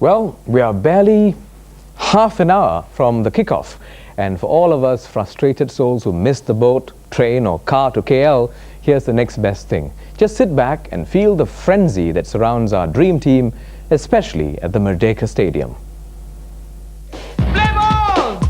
Well, we are barely half an hour from the kickoff, and for all of us frustrated souls who missed the boat, train or car to KL, here's the next best thing. Just sit back and feel the frenzy that surrounds our dream team, especially at the Merdeka Stadium. Play ball!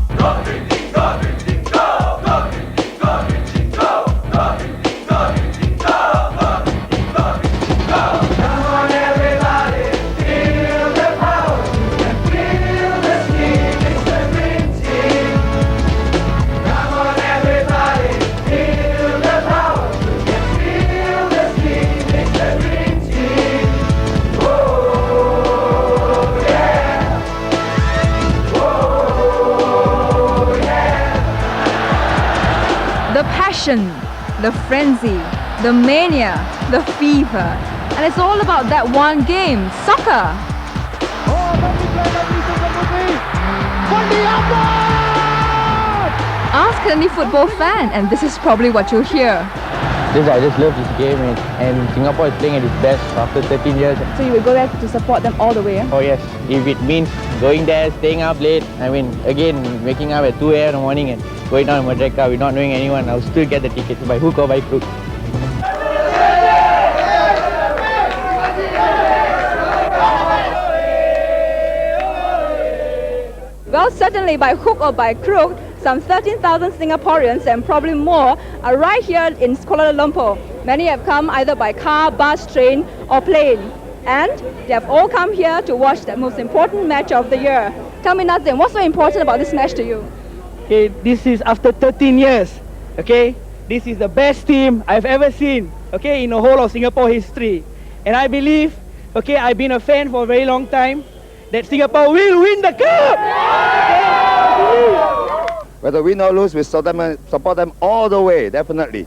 The passion, the frenzy, the mania, the fever. And it's all about that one game, soccer. Ask any football fan and this is probably what you'll hear. I just love this game, and Singapore is playing at its best after 13 years. So you will go there to support them all the way? Oh yes, if it means going there, staying up late, again, waking up at 2 a.m. in the morning and going down to Merdeka without not knowing anyone, I'll still get the tickets by hook or by crook. Well, certainly by hook or by crook, some 13,000 Singaporeans and probably more are right here in Kuala Lumpur. Many have come either by car, bus, train or plane. And they have all come here to watch the most important match of the year. Tell me, Nazim, what's so important about this match to you? Okay, this is after 13 years. Okay, this is the best team I've ever seen. Okay, in the whole of Singapore history. And I believe, okay, I've been a fan for a very long time, that Singapore will win the cup! Whether win or lose, we support them all the way, definitely.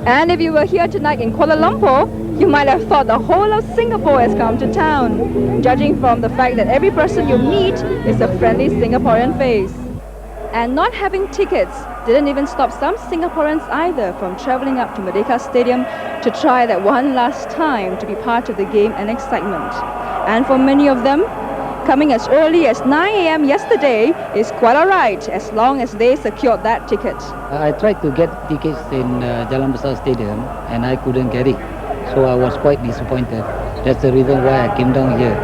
And if you were here tonight in Kuala Lumpur, you might have thought the whole of Singapore has come to town, judging from the fact that every person you meet is a friendly Singaporean face. And not having tickets didn't even stop some Singaporeans either from travelling up to Merdeka Stadium to try that one last time to be part of the game and excitement. And for many of them, coming as early as 9 a.m. yesterday is quite alright, as long as they secured that ticket. I tried to get tickets in Jalan Besar Stadium and I couldn't get it. So I was quite disappointed. That's the reason why I came down here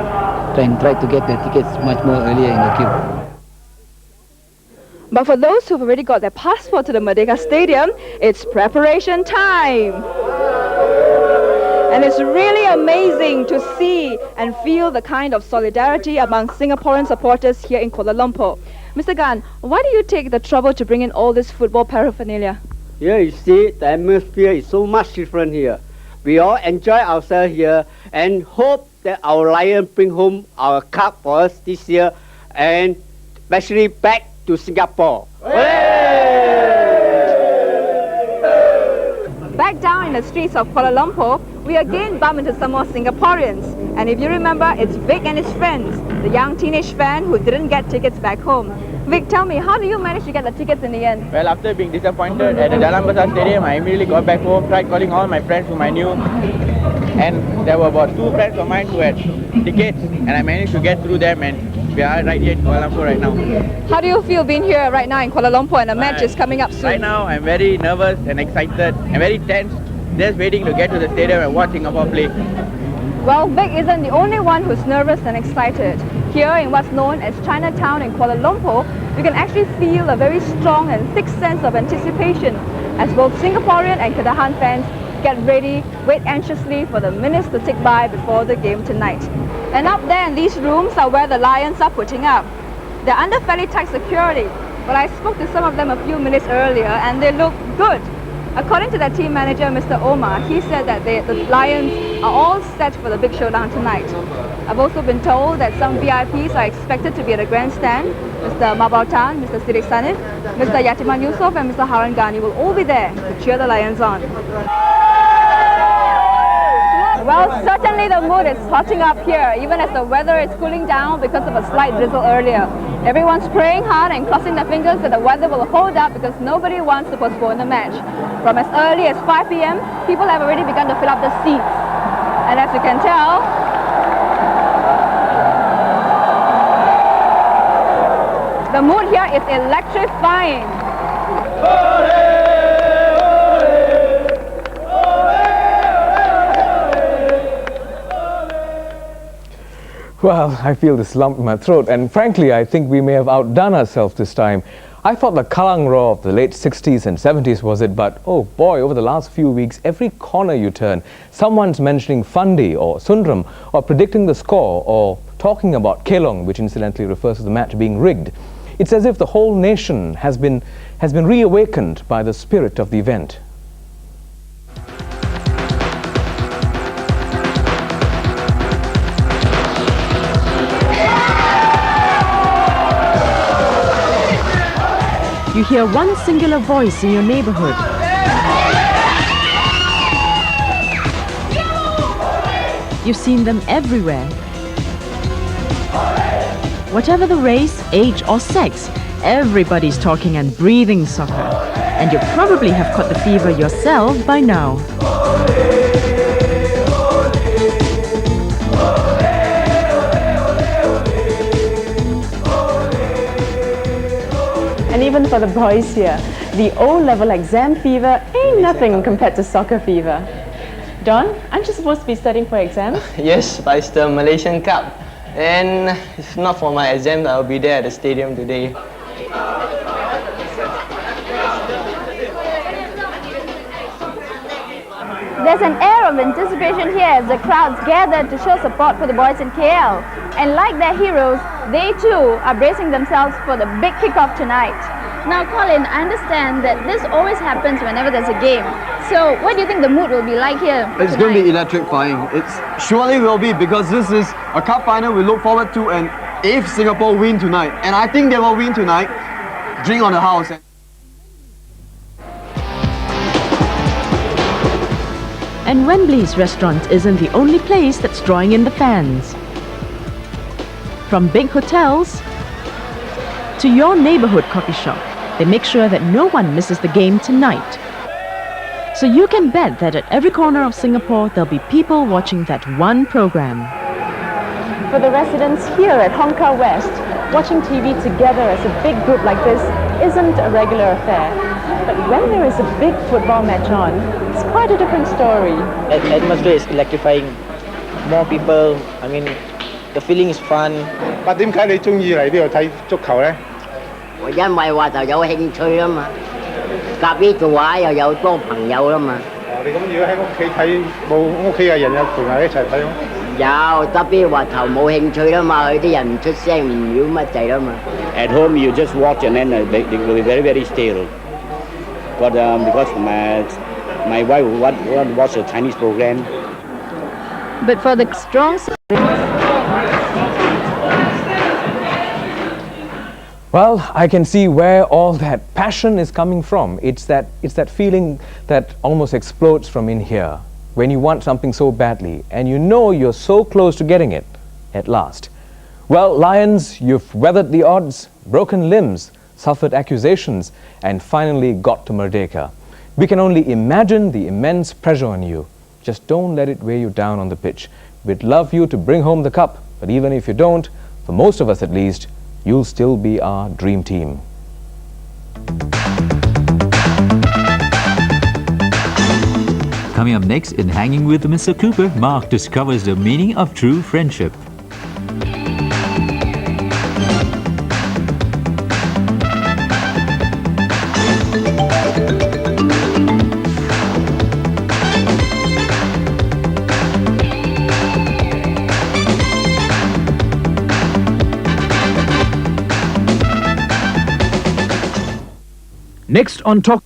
and tried to get the tickets much more earlier in the queue. But for those who've already got their passport to the Merdeka Stadium, it's preparation time. And it's really amazing to see and feel the kind of solidarity among Singaporean supporters here in Kuala Lumpur. Mr. Gan, why do you take the trouble to bring in all this football paraphernalia? Here you see, the atmosphere is so much different here. We all enjoy ourselves here and hope that our Lions bring home our cup for us this year and especially back to Singapore. Back down in the streets of Kuala Lumpur, we again bump into some more Singaporeans. And if you remember, it's Vic and his friends, the young teenage fan who didn't get tickets back home. Vic, tell me, how do you manage to get the tickets in the end? Well, after being disappointed at the Jalan Besar Stadium, I immediately got back home, tried calling all my friends whom I knew. And there were about 2 friends of mine who had tickets, and I managed to get through them, and we are right here in Kuala Lumpur right now. How do you feel being here right now in Kuala Lumpur and the match is coming up soon? Right now, I'm very nervous and excited and very tense, just waiting to get to the stadium and watch Singapore play. Well, Vic isn't the only one who's nervous and excited. Here in what's known as Chinatown in Kuala Lumpur, you can actually feel a very strong and thick sense of anticipation as both Singaporean and Kedahan fans get ready, wait anxiously for the minutes to tick by before the game tonight. And up there in these rooms are where the Lions are putting up. They're under fairly tight security, but I spoke to some of them a few minutes earlier and they look good. According to their team manager, Mr. Omar, he said that the Lions are all set for the big showdown tonight. I've also been told that some VIPs are expected to be at the grandstand. Mr. Mabau Tan, Mr. Siddiq Sanif, Mr. Yatiman Yusof and Mr. Haran Ghani will all be there to cheer the Lions on. Well, certainly the mood is hotting up here, even as the weather is cooling down because of a slight drizzle earlier. Everyone's praying hard and crossing their fingers that the weather will hold up because nobody wants to postpone the match. From as early as 5 p.m, people have already begun to fill up the seats. And as you can tell, The mood here is electrifying. Well, I feel this lump in my throat, and frankly, I think we may have outdone ourselves this time. I thought the Kalang Roar of the late 60s and 70s was it, but oh boy, over the last few weeks, every corner you turn, someone's mentioning Fandi or Sundram, or predicting the score, or talking about Kelong, which incidentally refers to the match being rigged. It's as if the whole nation has been reawakened by the spirit of the event. You hear one singular voice in your neighborhood. You've seen them everywhere. Whatever the race, age or sex, everybody's talking and breathing soccer. And you probably have caught the fever yourself by now. And even for the boys here, the O-level exam fever ain't nothing compared to soccer fever. Don, aren't you supposed to be studying for exams? Yes, but it's the Malaysian Cup. And if not for my exam, I'll be there at the stadium today. There's an air of anticipation here as the crowds gather to show support for the boys in KL. And like their heroes, they too are bracing themselves for the big kickoff tonight. Now, Colin, I understand that this always happens whenever there's a game. So, what do you think the mood will be like here It's going to be electrifying. It surely will be, because this is a cup final we look forward to, and if Singapore win tonight, and I think they will win tonight, drink on the house. And Wembley's restaurant isn't the only place that's drawing in the fans. From big hotels to your neighborhood coffee shop, they make sure that no one misses the game tonight. So you can bet that at every corner of Singapore, there'll be people watching that one program. For the residents here at Hong Kong West, watching TV together as a big group like this isn't a regular affair. But when there is a big football match on, it's quite a different story. The atmosphere is electrifying. More people, I mean, the feeling is fun. 但點解你中意嚟呢度睇足球呢？我因為話就有興趣啦嘛，夾呢度話又有多朋友啦嘛。你咁如果喺屋企睇，冇屋企嘅人有陪埋一齊睇咯？有，特別話頭冇興趣啦嘛，佢啲人唔出聲唔擾乜滯啦嘛。At home you just watch and then they will be very still. But because my wife want to watch a Chinese program. But for the strong... Well, I can see where all that passion is coming from. It's that feeling that almost explodes from in here when you want something so badly and you know you're so close to getting it at last. Well, Lions, you've weathered the odds, broken limbs, suffered accusations, and finally got to Merdeka. We can only imagine the immense pressure on you. Just don't let it weigh you down on the pitch. We'd love you to bring home the cup, but even if you don't, for most of us at least, you'll still be our dream team. Coming up next in Hanging with Mr. Cooper, Mark discovers the meaning of true friendship. Next on Talk.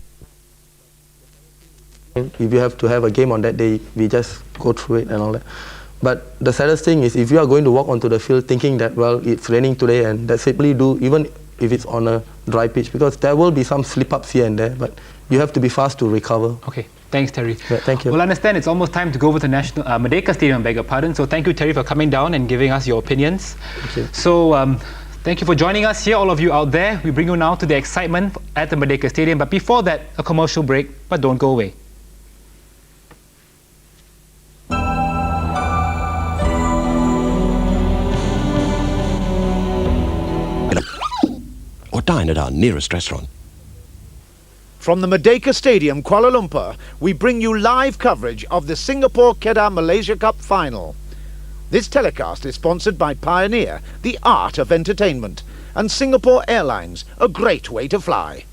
If you have to have a game on that day, we just go through it and all that. But the saddest thing is if you are going to walk onto the field thinking that, well, it's raining today and that's simply do, even if it's on a dry pitch, because there will be some slip-ups here and there, but you have to be fast to recover. Okay, thanks Terry. Yeah, thank you. Well, I understand it's almost time to go over to National Merdeka Stadium, beg your pardon. So thank you Terry for coming down and giving us your opinions. Thank you. So thank you for joining us here, all of you out there. We bring you now to the excitement at the Merdeka Stadium, but before that, a commercial break, but don't go away. dine at our nearest restaurant. From the Merdeka Stadium, Kuala Lumpur, we bring you live coverage of the Singapore-Kedah Malaysia Cup final. This telecast is sponsored by Pioneer, the art of entertainment, and Singapore Airlines, a great way to fly.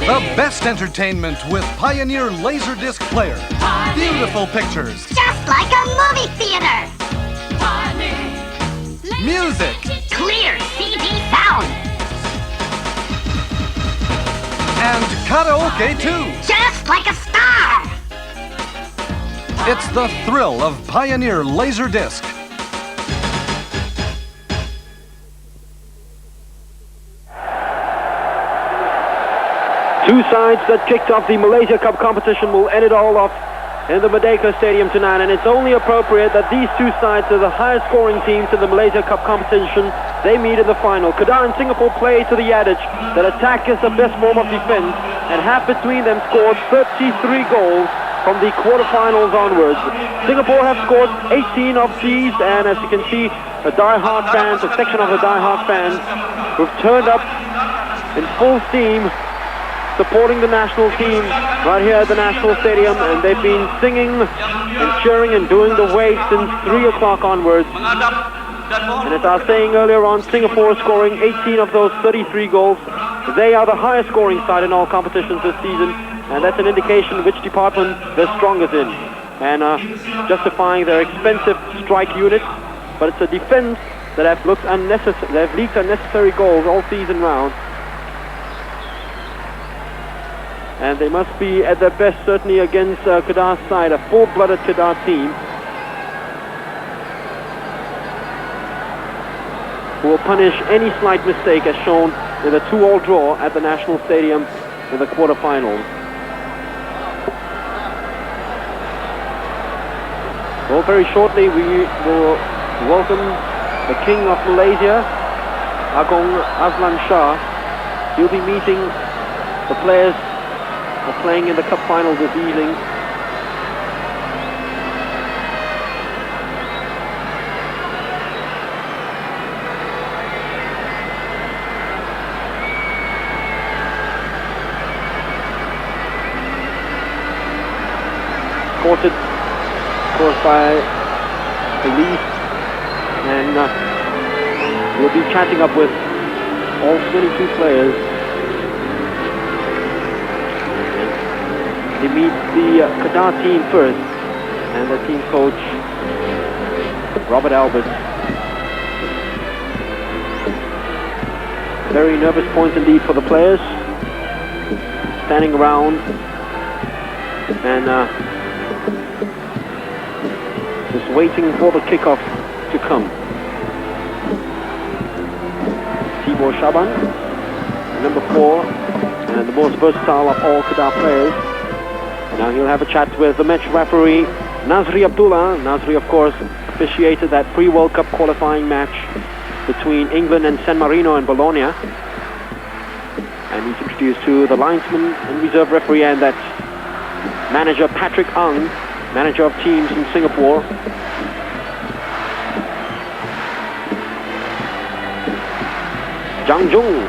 The best entertainment with Pioneer Laserdisc player. Pioneer. Beautiful pictures. Just like a movie theater. Pioneer. Music. Clear CD sound. And karaoke too. Just like a star. It's the thrill of Pioneer Laserdisc. Two sides that kicked off the Malaysia Cup competition will end it all off in the Merdeka Stadium tonight, and it's only appropriate that these two sides are the highest scoring teams in the Malaysia Cup competition. They meet in the final. Kedah and Singapore play to the adage that attack is the best form of defense, and half between them scored 33 goals from the quarterfinals onwards. Singapore have scored 18 of these, and as you can see, the die-hard fans, a section of the die-hard fans who've turned up in full steam supporting the national team right here at the National Stadium, and they've been singing and cheering and doing the wave since 3 o'clock onwards. And as I was saying earlier on, Singapore scoring 18 of those 33 goals. They are the highest scoring side in all competitions this season, and that's an indication which department they're strongest in, and justifying their expensive strike unit. But it's a defense that have looked unnecessary, that have leaked unnecessary goals all season round. And they must be at their best certainly against Kedah's side, a full-blooded Kedah team who will punish any slight mistake as shown in the 2-all draw at the National Stadium in the quarterfinals. Well, very shortly we will welcome the King of Malaysia, Agong Azlan Shah. He'll be meeting the players are playing in the cup final this evening. Escorted, of course, by police, and we'll be chatting up with all 22 players. They meet the Kedah team first, and the team coach, Robert Albert. Very nervous points indeed for the players, standing around and just waiting for the kickoff to come. Tibor Shaban, number 4, and the most versatile of all Kedah players. Now he'll have a chat with the match referee, Nazri Abdullah. Nazri, of course, officiated that pre-World Cup qualifying match between England and San Marino and Bologna. And he's introduced to the linesman and reserve referee, and that's manager Patrick Ang, manager of teams in Singapore. Zhang Zhong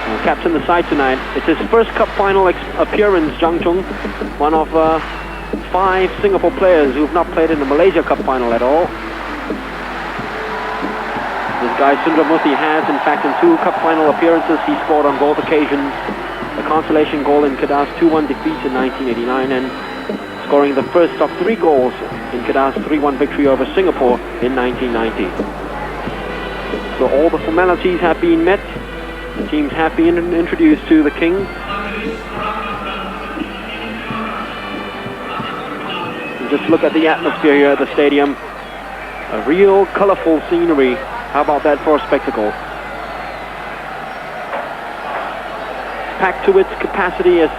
will captain the side tonight. It's his first cup final appearance, Zhang Zhong, one of 5 Singapore players who've not played in the Malaysia Cup final at all. This guy Sundramoorthy has, in fact, in 2 cup final appearances, he scored on both occasions. A consolation goal in Kedah's 2-1 defeat in 1989, and scoring the first of 3 goals in Kedah's 3-1 victory over Singapore in 1990. So all the formalities have been met. The teams have been introduced to the King. And just look at the atmosphere here at the stadium. A real colorful scenery. How about that for a spectacle? Packed to its capacity as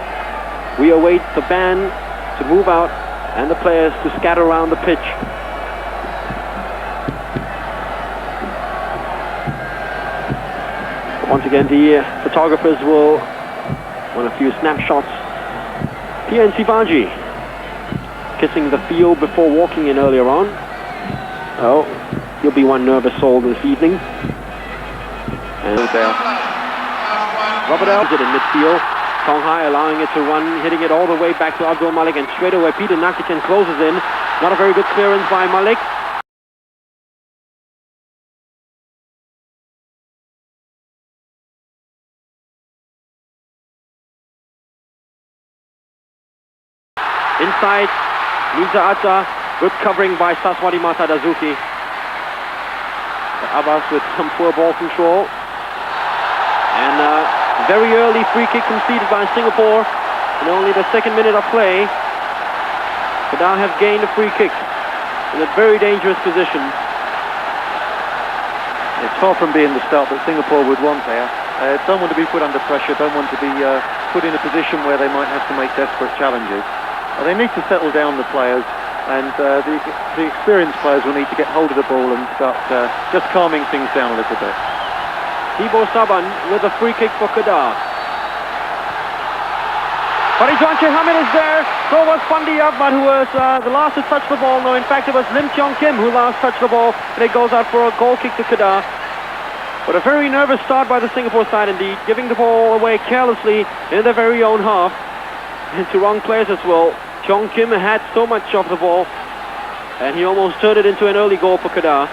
we await the band to move out and the players to scatter around the pitch. Once again, the photographers will want a few snapshots. Pierre and Sivaji kissing the field before walking in earlier on. Oh, he'll be one nervous soul this evening. And Robert Ellis in midfield. Tong Hai allowing it to run, hitting it all the way back to Abdul Malik, and straight away Peter Nakichen closes in. Not a very good clearance by Malik. Inside, Niza Atta, good covering by Saswati Mata Dazuki. Abbas with some poor ball control. And very early free kick conceded by Singapore in only the second minute of play. Kedah have gained a free kick in a very dangerous position. It's far from being the start that Singapore would want there. Don't want to be put under pressure, don't want to be put in a position where they might have to make desperate challenges. They need to settle down the players, and the experienced players will need to get hold of the ball and start just calming things down a little bit. Thibaut Saban with a free kick for Kedah. Faridwan Hamid is there, so was Fandi Ahmad, who was the last to touch the ball. No, in fact it was Lim Cheong Kim who last touched the ball, and it goes out for a goal kick to Kedah. But a very nervous start by the Singapore side indeed, giving the ball away carelessly in their very own half, and to wrong players as well. Cheong Kim had so much of the ball, and he almost turned it into an early goal for Kedah.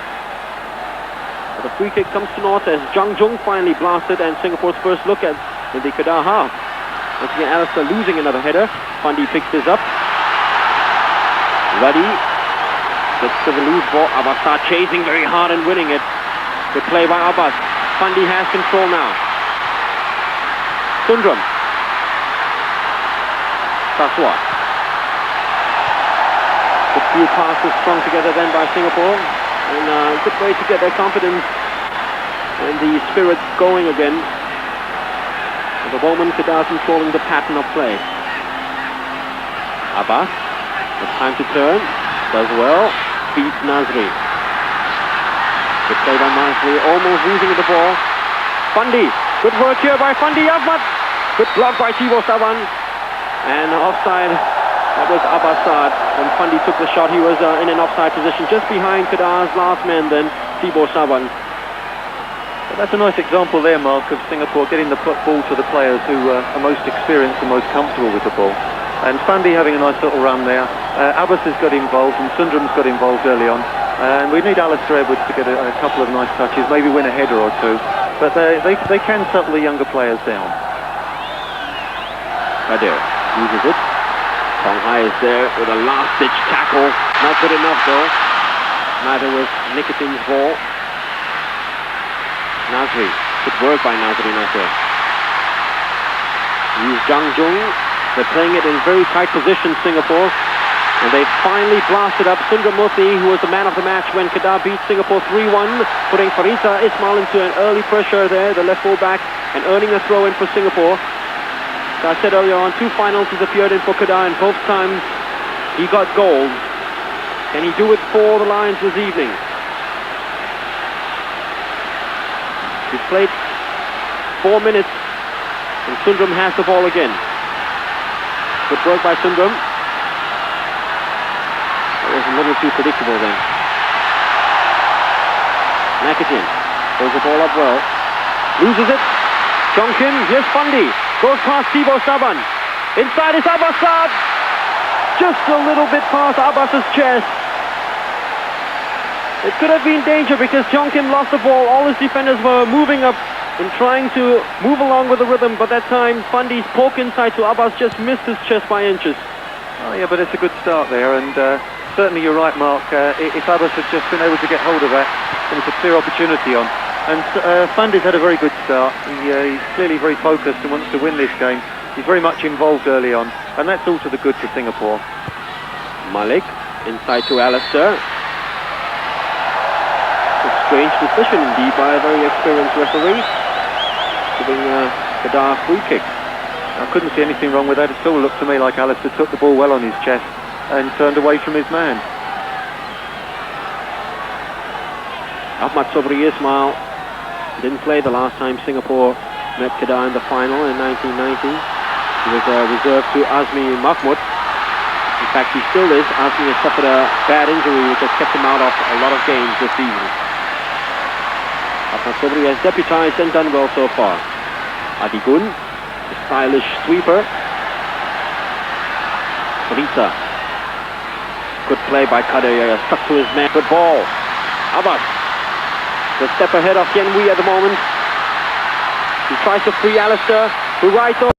But the free kick comes to naught as Zhang Zhong finally blasted, and Singapore's first look at the Kedah half. Once again, Alistair losing another header. Fandi picks this up. Ruddy gets to the loose ball. Abbas chasing very hard and winning it. Good play by Abbas. Fandi has control now. Sundram. Saswat. Good few passes strung together then by Singapore. And a good way to get their confidence and the spirit going again. At the moment, Kedah controlling the pattern of play. Abbas, with time to turn, does well, beats Nazri. Good play by Nazri, almost losing the ball. Fandi, good work here by Fandi Ahmad. Good block by Thibaut Saban. And offside, that was Abbasad. When Fandi took the shot, he was in an offside position just behind Kedah's last man then, Thibaut Saban. But that's a nice example there, Mark, of Singapore getting the ball to the players who are most experienced and most comfortable with the ball. And Fandi having a nice little run there. Abbas has got involved and Sundram's got involved early on. And we need Alistair Edwards to get a couple of nice touches, maybe win a header or two. But they can settle the younger players down. Kadir uses it. Tong Hai is there with a last-ditch tackle. Not good enough though. Neither was Nikitin's ball. Nazri. Good work by Nazri Nasser. He's Zhang Zhong. They're playing it in very tight position, Singapore. And they finally blasted up Sundramoorthy, who was the man of the match when Kedah beat Singapore 3-1, putting Farisa Ismail into an early pressure there, the left full-back, and earning a throw-in for Singapore. So I said earlier on, 2 finals he's appeared in for Kedah, and both times he got goals. Can he do it for the Lions this evening? He's played 4 minutes, and Sundram has the ball again. Good work by Sundram. That was a little too predictable then. Nakitin pulls the ball up well. Loses it. Cheong Kim, here's Fandi. Goes past Thibaut Saban. Inside is Abbasad. Just a little bit past Abbas's chest. It could have been danger because Cheong Kim lost the ball. All his defenders were moving up and trying to move along with the rhythm, but that time Fandi's poke inside to Abbas just missed his chest by inches. Oh yeah, but it's a good start there, and certainly you're right, Mark. If Abbas had just been able to get hold of that, then it's a clear opportunity on. And Fandi's had a very good start. He's clearly very focused and wants to win this game. He's very much involved early on, and that's all to the good for Singapore. Malik inside to Alistair. A strange decision indeed by a very experienced referee, giving Kedah a free kick. I couldn't see anything wrong with that. It still looked to me like Alistair took the ball well on his chest and turned away from his man. Ahmad Sobri Ismail didn't play the last time Singapore met Kedah in the final in 1990. He was reserved to Azmi Mahmood. In fact, he still is after he has suffered a bad injury which has kept him out of a lot of games this season. Sobri has deputized and done well so far. Adigun, the stylish sweeper. Rita. Good play by Kedah, stuck to his man. Good ball. Abbas. The step ahead of Tianwei at the moment. He tries to free Alistair, who right over.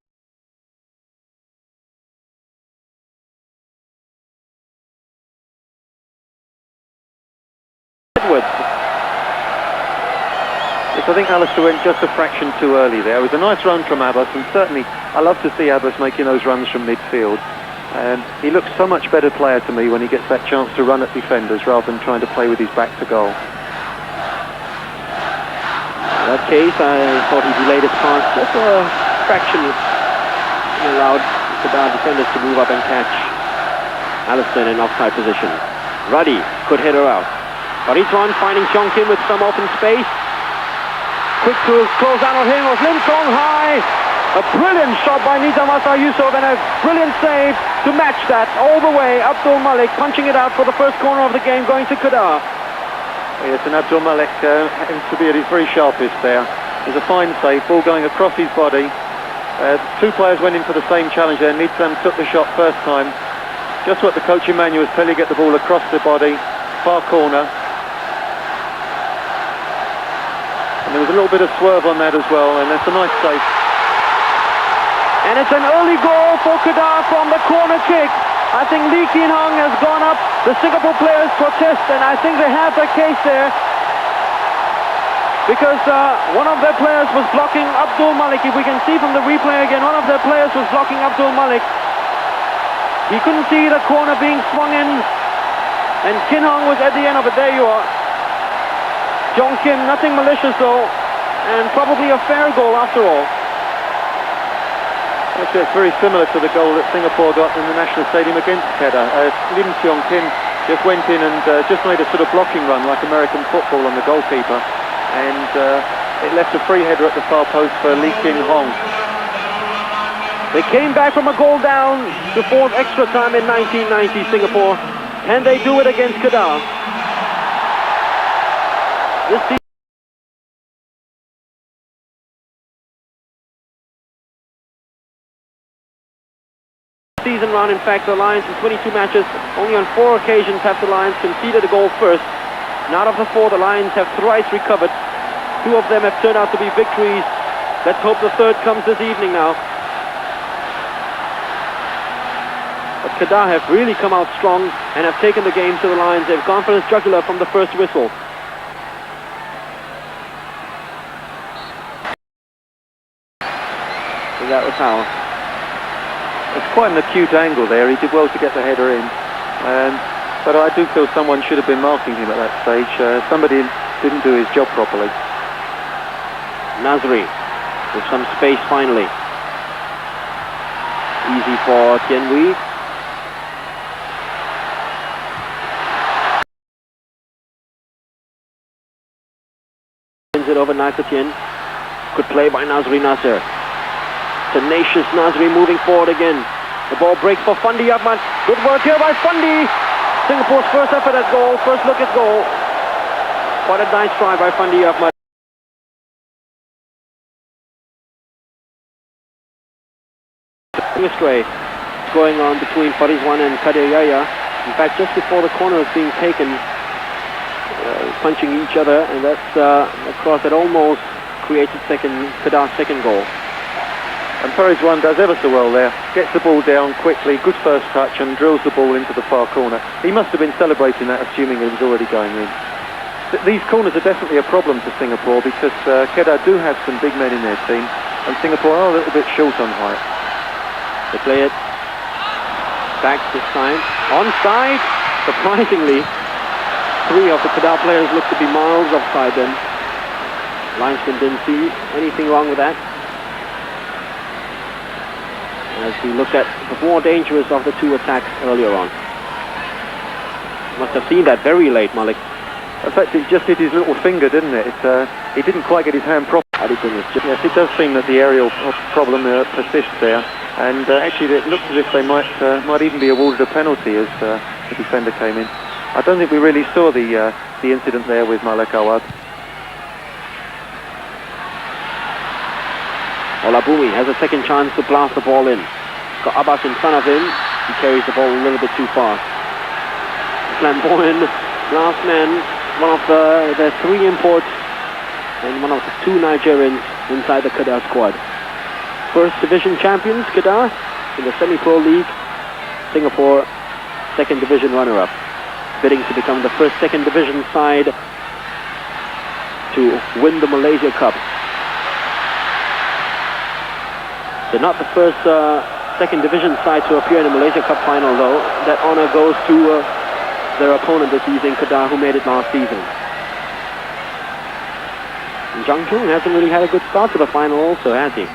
Edwards. Yes, I think Alistair went just a fraction too early there. It was a nice run from Abbas, and certainly I love to see Abbas making those runs from midfield. He looks so much better player to me when he gets that chance to run at defenders rather than trying to play with his back to goal. In that case, I thought he delayed his pass just a fraction. He allowed the defenders to move up and catch Alistair in an offside position. Ruddy could hit her out. Baritwan finding Cheong Kim with some open space. Quick to close down on him was Lim Song Hai. A brilliant shot by Nizamasa Yusof and a brilliant save to match that all the way. Abdul Malik punching it out for the first corner of the game, going to Kedah. Yes, and Abdul Malik happens to be at his very sharpest there. There's a fine save, ball going across his body. Two players went in for the same challenge there. Nizam took the shot first time. Just what the coach Emmanuel was telling you, get the ball across the body, far corner. And there was a little bit of swerve on that as well, and that's a nice save. And it's an early goal for Kedah from the corner kick. I think Lee Kin Hong has gone up. The Singapore players protest, and I think they have their case there. Because one of their players was blocking Abdul Malik. If we can see from the replay again, one of their players was blocking Abdul Malik. He couldn't see the corner being swung in. And Kin Hong was at the end of it. There you are. Cheong Kim, nothing malicious though. And probably a fair goal after all. Actually, it's very similar to the goal that Singapore got in the National Stadium against Kedah. Lim Cheong Kim just went in and just made a sort of blocking run like American football on the goalkeeper, and it left a free header at the far post for Lee Kin Hong. They came back from a goal down to fourth extra time in 1990, Singapore. Can they do it against Kedah? This season run, in fact, the Lions in 22 matches, only on 4 occasions have the Lions conceded a goal first. And out of the 4, the Lions have thrice recovered. 2 of them have turned out to be victories. Let's hope the third comes this evening now. But Kedah have really come out strong and have taken the game to the Lions. They've gone for the jugular from the first whistle. So that was how. It's quite an acute angle there. He did well to get the header in. But I do feel someone should have been marking him at that stage. Somebody didn't do his job properly. Nazri with some space finally. Easy for Tianwei. Sends it over Nakatian. Good play by Nazri Nasser. Tenacious Nazri moving forward again. The ball breaks for Fandi Ahmad. Good work here by Fandi. Singapore's first effort at goal, first look at goal. Quite a nice try by Fandi Ahmad. Astray going on between Farizwan and Kadir Yahya. In fact, just before the corner is being taken, punching each other, and that's a cross that almost created Kedah's second goal. And Farizwan does ever so well there. Gets the ball down quickly, good first touch, and drills the ball into the far corner. He must have been celebrating that, assuming it was already going in. These corners are definitely a problem for Singapore because Kedah do have some big men in their team, and Singapore are a little bit short on height. They play it back this time. Onside, surprisingly. 3 of the Kedah players look to be miles offside then. Linesman didn't see anything wrong with that. As we looked at the more dangerous of the 2 attacks earlier on. Must have seen that very late, Malik. In fact, it just hit his little finger, didn't it? He didn't quite get his hand properly. Yes, it does seem that the aerial problem persists there. And actually it looked as if they might even be awarded a penalty as the defender came in. I don't think we really saw the incident there with Malik Awad. Olabumi has a second chance to blast the ball in. Got Abbas in front of him. He carries the ball a little bit too fast. Flamboyant, last man, one of the three imports and one of the two Nigerians inside the Kedah squad. First division champions, Kedah, in the semi-pro league. Singapore, second division runner-up. Bidding to become the first second division side to win the Malaysia Cup. They're not the first second division side to appear in the Malaysia Cup final though. That honor goes to their opponent this season, Kedah, who made it last season. And Zhang Jung hasn't really had a good start to the final also, has he?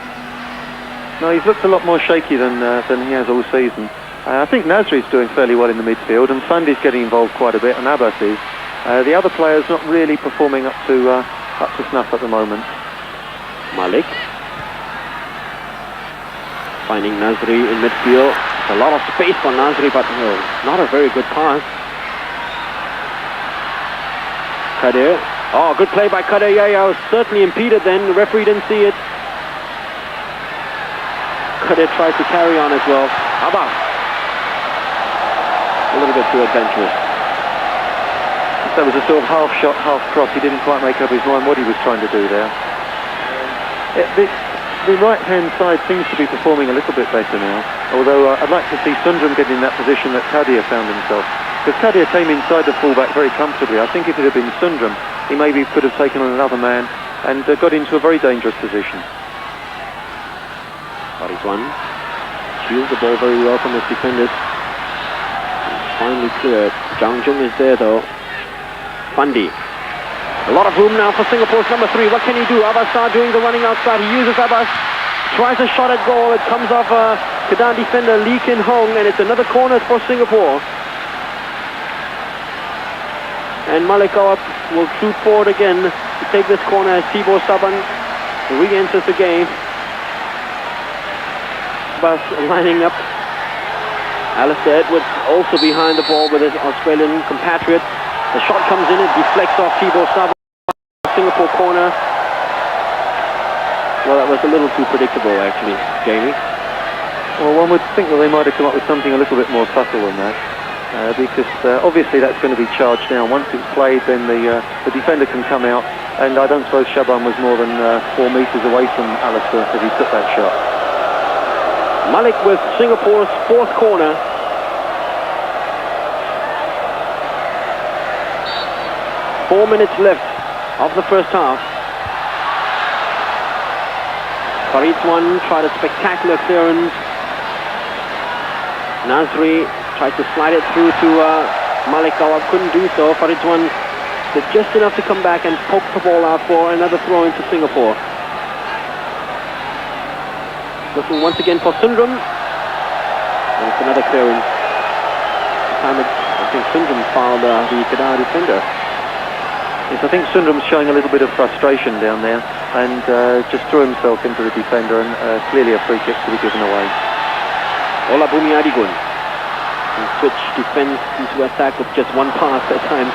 No, he's looked a lot more shaky than he has all season. I think Nasri's doing fairly well in the midfield, and Fundy's getting involved quite a bit, and Abbas is. The other players not really performing up to snuff at the moment. Malik finding Nasri in midfield. A lot of space for Nasri, but not a very good pass. Kadir. Oh, good play by Kadir. Yeah, was certainly impeded then. The referee didn't see it. Kadir tried to carry on as well. Abbas. A little bit too adventurous. That was a sort of half shot, half cross. He didn't quite make up his mind what he was trying to do there. The right-hand side seems to be performing a little bit better now, although I'd like to see Sundram get in that position that Kadir found himself. Because Kadir came inside the fullback very comfortably. I think if it had been Sundram, he maybe could have taken on another man and got into a very dangerous position. Faridwan shields the ball very well from his defenders. Finally cleared. Zhang Jung is there though. Fundy. A lot of room now for Singapore's number 3. What can he do? Abbas doing the running outside. He uses Abbas. Tries a shot at goal. It comes off Kedah defender Lee Kin Hong, and it's another corner for Singapore. And Malik Awad will shoot forward again to take this corner as Tibor Saban re-enters the game. Abbas lining up. Alistair Edwards also behind the ball with his Australian compatriot. The shot comes in, it deflects off Tibor Saban. Singapore corner. Well, that was a little too predictable actually, Jamie. Well, one would think that they might have come up with something a little bit more subtle than that. Because obviously that's going to be charged now. Once it's played, then the defender can come out, and I don't suppose Shaban was more than 4 metres away from Alistair as he took that shot. Malik with Singapore's 4th corner. Four minutes left of the first half. Faridwan tried a spectacular clearance. Nasri tried to slide it through to Malik Awad, couldn't do so. Faridwan did just enough to come back and poke the ball out for another throw into Singapore. Looking once again for Sundram. And it's another clearance. This time I think Sundram fouled the Kedah defender. Yes, I think Sundram's showing a little bit of frustration down there and just threw himself into the defender, and clearly a free kick to be given away. Olabumi Adigun can switch defense into attack with just one pass at times.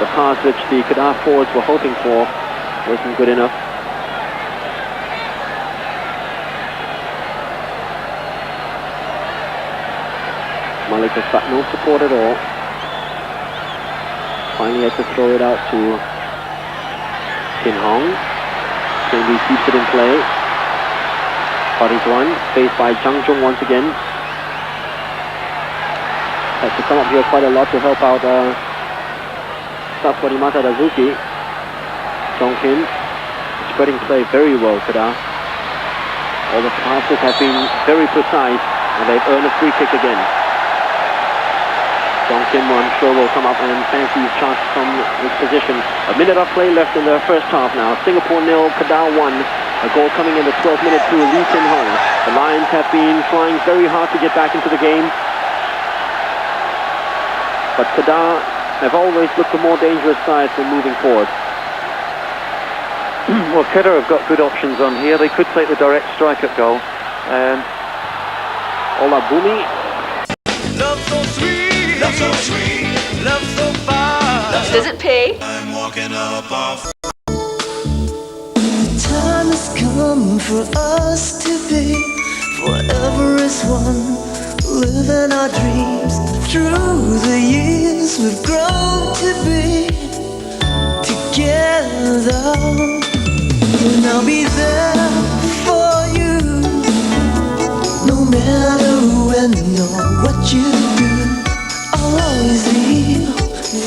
The pass which the Kedah forwards were hoping for wasn't good enough. Malik has got no support at all. Finally has to throw it out to Kin Hong. Kenby keeps it in play. Faridwan faced by Zhang Jung once again. Has to come up here quite a lot to help out Safwarimata Dazuki. Jong Kim spreading play very well, Kedah. All the passes have been very precise, and they've earned a free kick again. Jong Kim, I'm sure, will come up and fancy his chance from his position. A minute of play left in the first half now. Singapore 0, Kedah 1. A goal coming in the 12th minute through Lee Kin Hong. The Lions have been trying very hard to get back into the game. But Kedah have always looked a more dangerous side for moving forward. Well, Kedah have got good options on here. They could take the direct strike at goal. Ola Bumi. Love so sweet, love so far. Does it pay? I'm walking up off. Time has come for us to be forever as one, living our dreams. Through the years we've grown to be together, and I'll be there for you, no matter when or what you do. I'll always be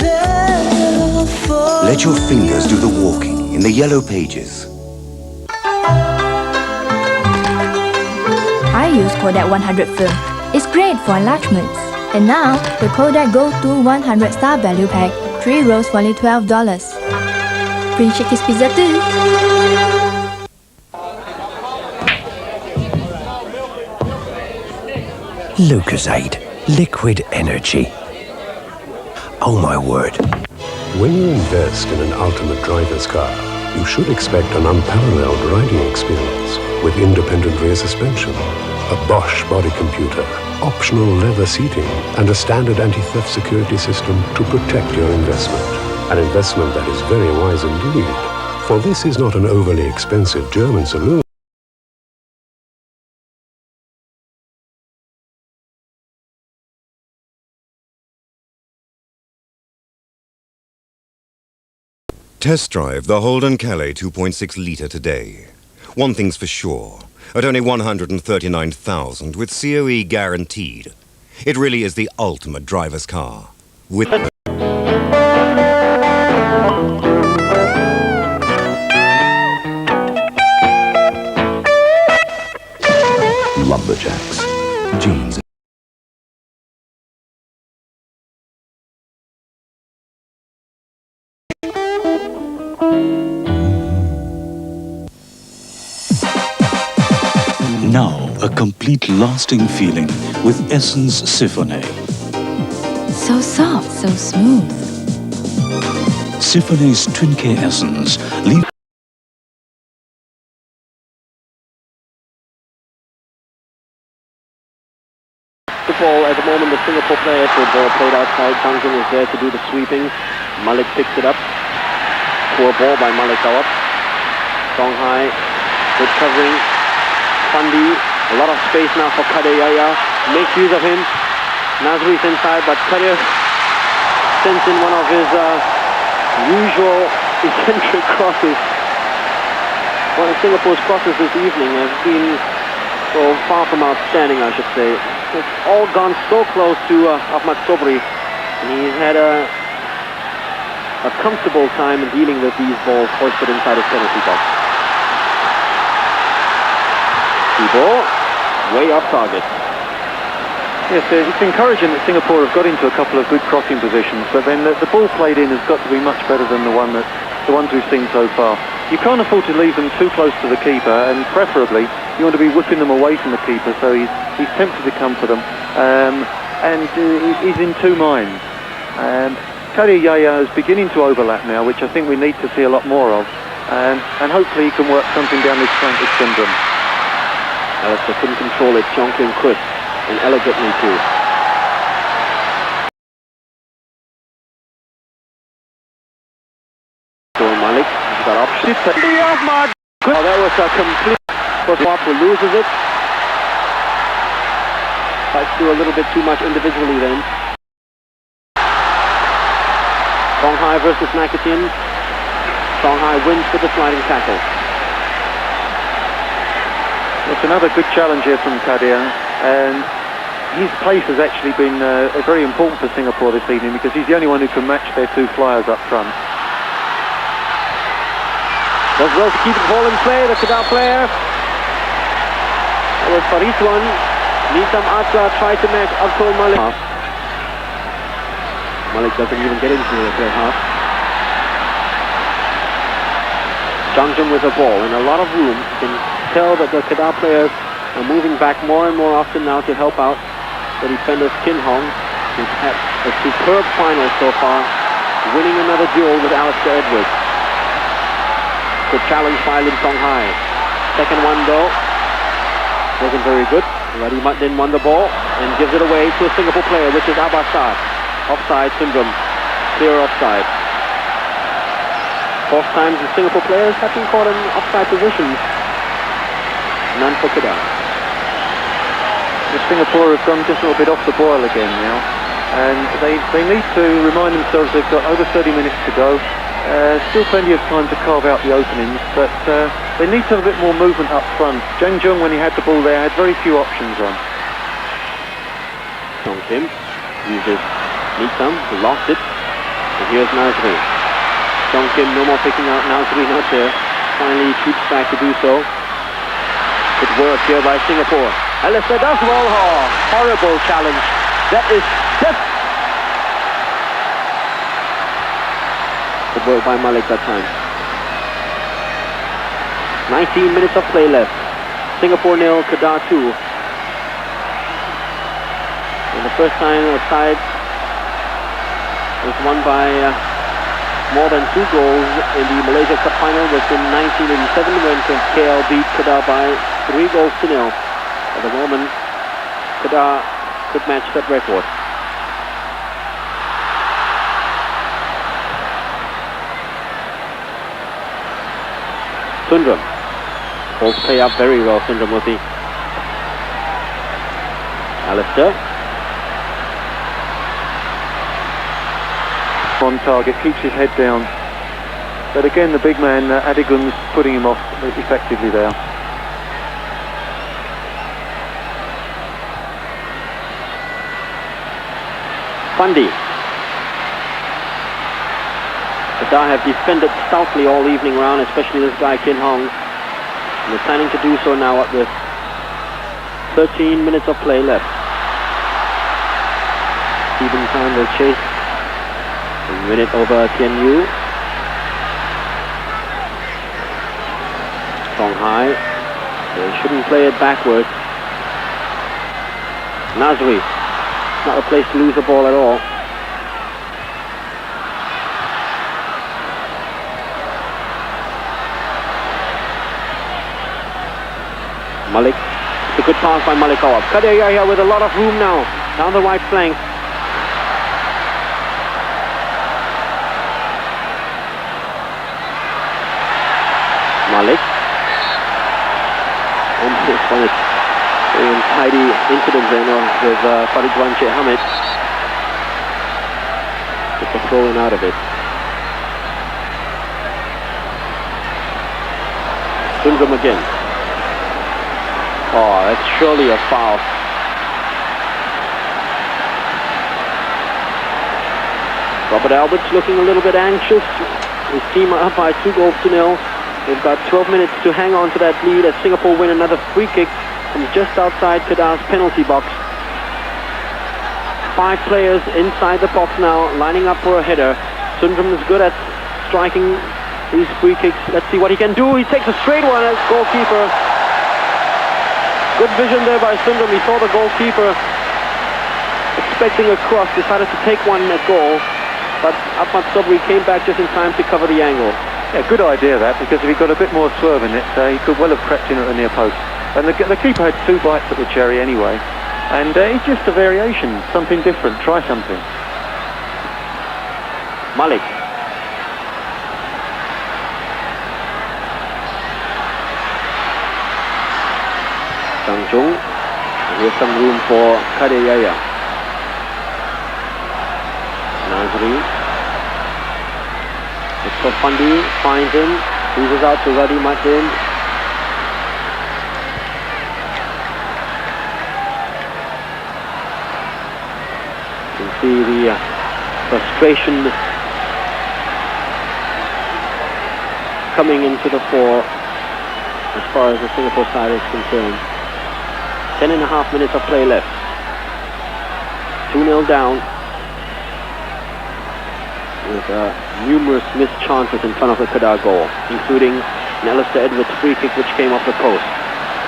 there for Let your fingers do the walking in the yellow pages. I use Kodak 100 film. It's great for enlargements. And now, the Kodak Go to 100 Star Value Pack, 3 rolls for only $12. Bring Shakey's Pizza too. Lucozade, liquid energy. Oh my word. When you invest in an ultimate driver's car, you should expect an unparalleled riding experience with independent rear suspension, a Bosch body computer, optional leather seating, and a standard anti-theft security system to protect your investment. An investment that is very wise indeed, for this is not an overly expensive German saloon. Test drive the Holden Calais 2.6 litre today. One thing's for sure, at only 139,000 with COE guaranteed. It really is the ultimate driver's car. With Lumberjacks, jeans. Now, a complete lasting feeling with Essence Symphony. So soft, so smooth. Symphony's Twin Care Essence leave Ball at the moment, the Singapore players, the ball played outside. Zhang Jun was there to do the sweeping. Malik picks it up. Poor ball by Malik Awab. Songhai, good covering. Fandi, a lot of space now for Kadir Yahya. Makes use of him. Nazri's inside, but Kadir sends in one of his usual eccentric crosses. One of Singapore's crosses this evening has been so far from outstanding, I should say. It's all gone so close to Ahmad Sobri, and he's had a comfortable time in dealing with these balls hoisted inside his penalty box. Ball, way off target. Yes, it's encouraging that Singapore have got into a couple of good crossing positions, but then the ball played in has got to be much better than the ones we've seen so far. You can't afford to leave them too close to the keeper, and preferably you want to be whipping them away from the keeper, so he's tempted to come for them, and he's in two minds. Kadir Yahya is beginning to overlap now, which I think we need to see a lot more of, and hopefully he can work something down this Frankish syndrome. Alistair couldn't control it. Cheong Kim could, and elegantly too. Malik, he's got options. Oh, that was a complete... Who loses it. Tries to do a little bit too much individually then. Songhai versus Nakatin. Songhai wins with the sliding tackle. It's another good challenge here from Kadir, and his pace has actually been very important for Singapore this evening because he's the only one who can match their two flyers up front. Does well to keep the ball in play, the Kedah player. That was Faridwan. Nisam Atra tried to match Abdul Malik. Malik doesn't even get into the third half. Zhang Jun with the ball and a lot of room. You can tell that the Kedah players are moving back more and more often now to help out the defender Kin Hong, who's had a superb final so far, winning another duel with Alistair Edwards. Good challenge by Lim Songhai. Second one though wasn't very good. Radi Matin won the ball and gives it away to a Singapore player, which is Abbasar. Offside, Sundram. Clear offside. Fourth times the Singapore players have been caught in offside positions. None for Kedah. The Singapore have gone just a little bit off the boil again now, and they need to remind themselves they've got over 30 minutes to go. Still plenty of time to carve out the openings, but they need to have a bit more movement up front. Zhang Zhong, when he had the ball there, had very few options on. Song Kim uses Nitam, who lost it, and here's Nazri. Song Kim no more picking out, Nazri not there. Finally keeps back to do so. Good work here by Singapore. Alistair does well. Oh, horrible challenge. That is just... Good work by Malik that time. 19 minutes of play left. Singapore 0, Kedah 2. And the first time a side was won by more than 2 goals in the Malaysia Cup final was in 1987 when KL beat Kedah by 3 goals to 0. At the moment, Kedah could match that record. Sundram. Balls play up very well, Sundramuthi. Alistair. On target, keeps his head down. But again, the big man, Adigun's putting him off effectively there. Fundy. Kedah have defended stoutly all evening round, especially this guy Kin Hong. And they're planning to do so now at the 13 minutes of play left. Stephen Khan will chase and win it over Tian Yu. Songhai. They shouldn't play it backwards. Nazri. Not a place to lose the ball at all. Malik. It's a good pass by Malik Awab. Kadir Yahya with a lot of room now. Down the right flank. Malik. And this one is very untidy incident then with Farid Wanche Hamid. Get the throw in out of it. Sundram again. Oh, that's surely a foul. Robert Albert's looking a little bit anxious. His team are up by 2 goals to 0. They've got 12 minutes to hang on to that lead as Singapore win another free kick from just outside Kedah's penalty box. 5 players inside the box now, lining up for a header. Sundram is good at striking these free kicks. Let's see what he can do. He takes a straight one as goalkeeper. Good vision there by Sundram. He saw the goalkeeper expecting a cross, decided to take one at goal. But Ahmad Sabri came back just in time to cover the angle. Yeah, good idea that, because if he got a bit more swerve in it, he could well have crept in at the near post. And the keeper had 2 bites at the cherry anyway. And it's just a variation, something different, try something. Malik. Zhang Zhong. Here's some room for Kadir Yahya. Nazri. Looks for Fundy, finds him, loses out to Radi Matin. You can see the frustration coming into the fore as far as the Singapore side is concerned. 10.5 minutes of play left. 2-0 down. With numerous missed chances in front of the Kedah goal, including an Alistair Edwards free kick which came off the post.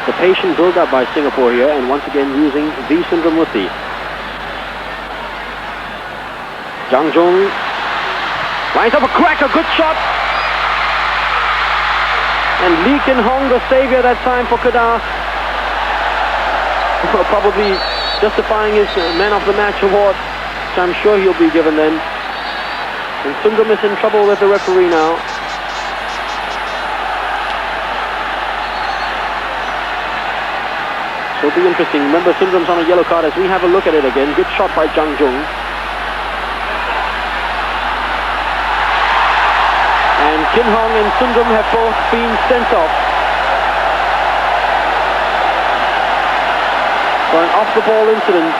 The patient build-up by Singapore here, and once again using V. Sundramuthi. Zhang Zhong lines up a cracker, good shot. And Lee Kin Hong, the saviour that time for Kedah. probably justifying his Man of the Match award, which I'm sure he'll be given then. And Sundram is in trouble with the referee now. So it'll be interesting. Remember, Sundram's on a yellow card as we have a look at it again. Good shot by Zhang Zhong. And Kim Hong and Sundram have both been sent off for an off-the-ball incident.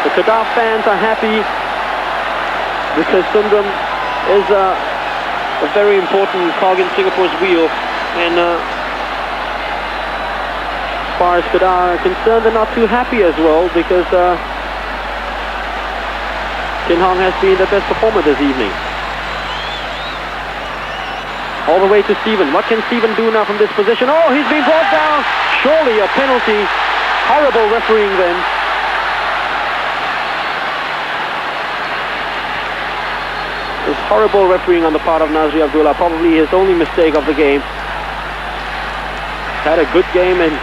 The Kedah fans are happy because Sundram is a very important cog in Singapore's wheel. And as far as Kedah are concerned, they're not too happy as well because Kim Hong has been the best performer this evening. All the way to Stephen. What can Stephen do now from this position? Oh, he's been brought down. Surely a penalty. Horrible refereeing then. This horrible refereeing on the part of Nazri Abdullah. Probably his only mistake of the game. Had a good game and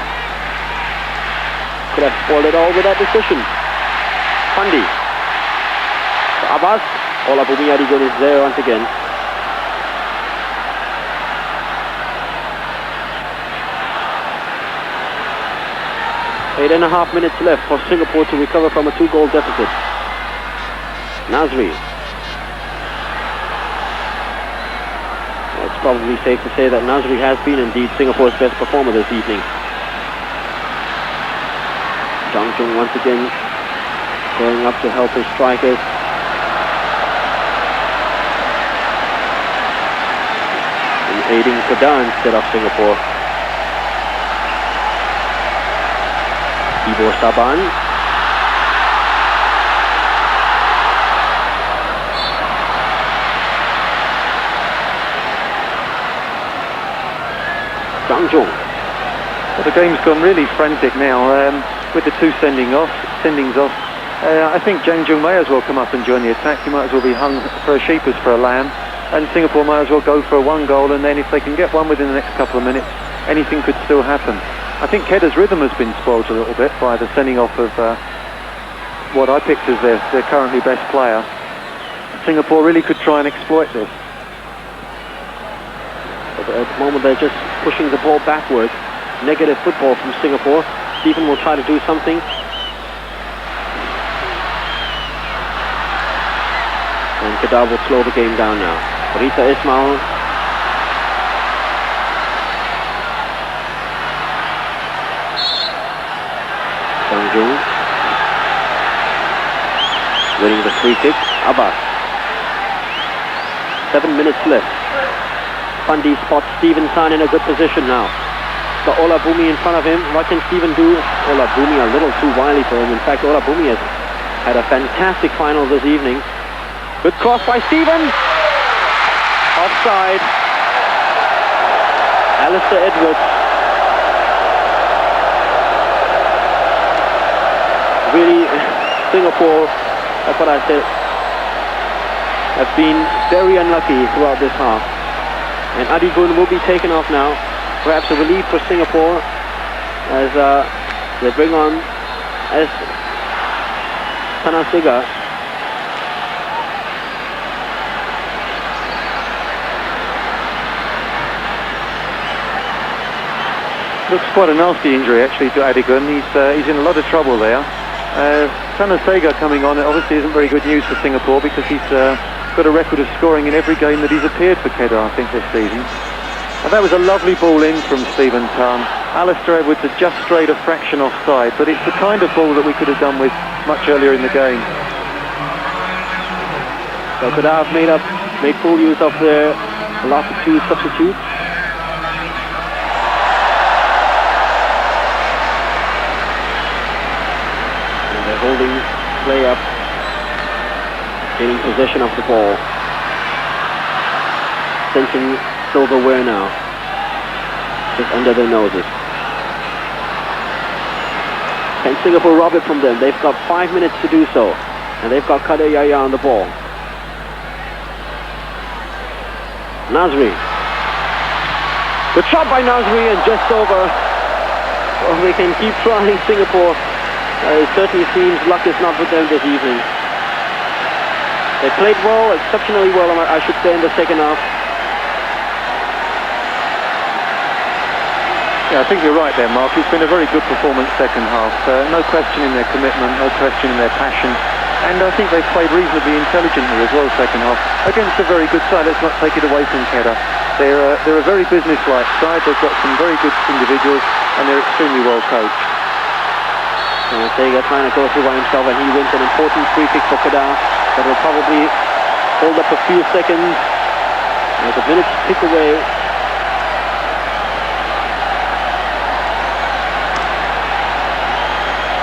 could have spoiled it all with that decision. Fandi. Abbas. Ola Bumi Adigun is there once again. 8.5 minutes left for Singapore to recover from a 2-goal deficit. Nazri. It's probably safe to say that Nazri has been indeed Singapore's best performer this evening. Zhang Zhong once again going up to help his strikers. And aiding Kedah instead of Singapore. Ibo Saban. Zhang Zhong. Well, the game's gone really frantic now with the two sendings off. I think Zhang Zhong may as well come up and join the attack. He might as well be hung for a sheep as for a lamb. And Singapore might as well go for a 1-goal, and then if they can get one within the next couple of minutes, anything could still happen. I think Kedah's rhythm has been spoiled a little bit by the sending off of what I picked as their currently best player. Singapore really could try and exploit this. But at the moment they're just pushing the ball backward. Negative football from Singapore. Stephen will try to do something. And Kedah will slow the game down now. Rita Ismail. Zhang Zhong. Winning the free kick. Abbas. 7 minutes left. Fandi spots Stephen Tan in a good position now. Got Ola Bumi in front of him. What can Stephen do? Ola Bumi a little too wily for him. In fact, Ola Bumi has had a fantastic final this evening. Good cross by Stephen. Offside. Alistair Edwards. Really, Singapore, that's what I said, have been very unlucky throughout this half. And Adigun will be taken off now. Perhaps a relief for Singapore as they bring on S. Tanasiga. Looks quite a nasty injury actually to Adigun. He's in a lot of trouble there. Tanasiga coming on, it obviously isn't very good news for Singapore because he's got a record of scoring in every game that he's appeared for Kedah, I think, this season. And that was a lovely ball in from Stephen Tan. Alistair Edwards had just strayed a fraction offside, but it's the kind of ball that we could have done with much earlier in the game. So Kedah have made full use of their last 2 substitutes. And they're holding play up, gaining possession of the ball. Sensing silverware now, just under their noses. Can Singapore rob it from them? They've got 5 minutes to do so, and they've got Kader Yahya on the ball. Nazri. Good shot by Nazri and just over. Well, they can keep trying, Singapore. It certainly seems luck is not with them this evening. They played well, exceptionally well, I should say, in the second half. Yeah, I think you're right there, Mark. It's been a very good performance second half. No question in their commitment, no question in their passion. And I think they've played reasonably intelligently as well second half. Against a very good side, let's not take it away from Kedah. They're a very business-like side. They've got some very good individuals and they're extremely well coached. Sega trying to go through by himself, and he wins an important free kick for Kedah that will probably hold up a few seconds. There's a minute to tick away.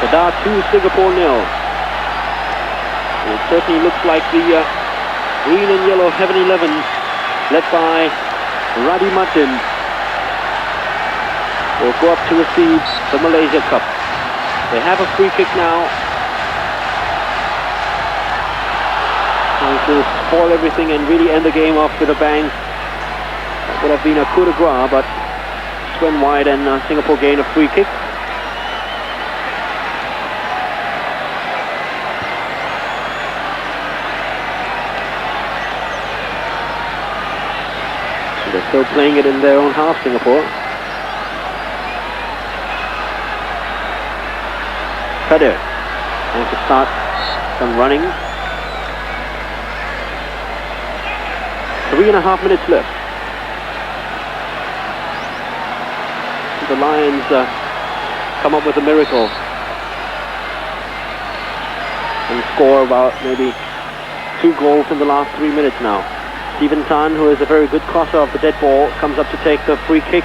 Kedah 2, Singapore 0. It certainly looks like the green and yellow Heaven 11, led by Radhi Martin, will go up to receive the Malaysia Cup. They have a free kick now. Trying to spoil everything and really end the game off with a bang. That would have been a coup de grace, but just went wide and Singapore gain a free kick. They're still playing it in their own half, Singapore. Kedah trying to start some running. 3.5 minutes left. The Lions come up with a miracle and score about maybe 2 goals in the last 3 minutes now. Stephen Tan, who is a very good crosser of the dead ball, comes up to take the free kick.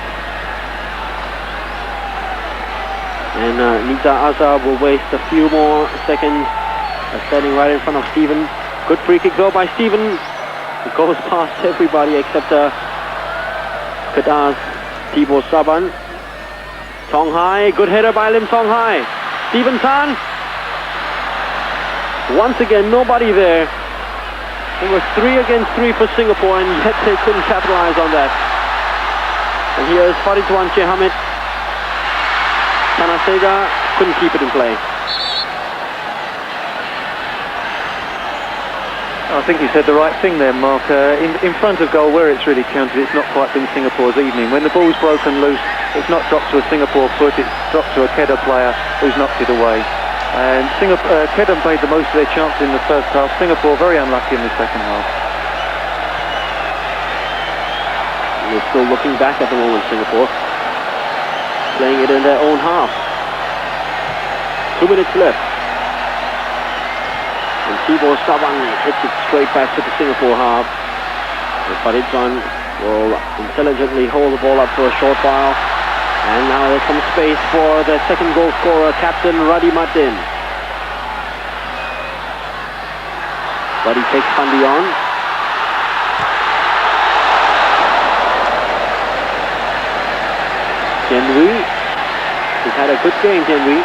And Nita Azhar will waste a few more seconds standing right in front of Stephen. Good free kick though by Stephen. It goes past everybody except Kedah's Thibaut Saban. Tong Hai, good header by Lim Tong Hai. Stephen Tan. Once again, nobody there. It was 3 against 3 for Singapore, and yet they couldn't capitalize on that. And here's Faridwan Chehamid. Tanasega couldn't keep it in play. I think you said the right thing there, Mark. In front of goal, where it's really counted, it's not quite been Singapore's evening. When the ball's broken loose, it's not dropped to a Singapore foot, it's dropped to a Kedah player who's knocked it away. And Kedah made the most of their chances in the first half. Singapore very unlucky in the second half. They're still looking back at the moment, Singapore. Playing it in their own half. 2 minutes left. And Thibaut Saban hits it straight back to the Singapore half. And Faridwan will intelligently hold the ball up for a short while. And now there's some space for the second goal scorer, Captain Radhi Martin. Radhi takes Fandi on. Tian Wei. He's had a good game, Tian Wei.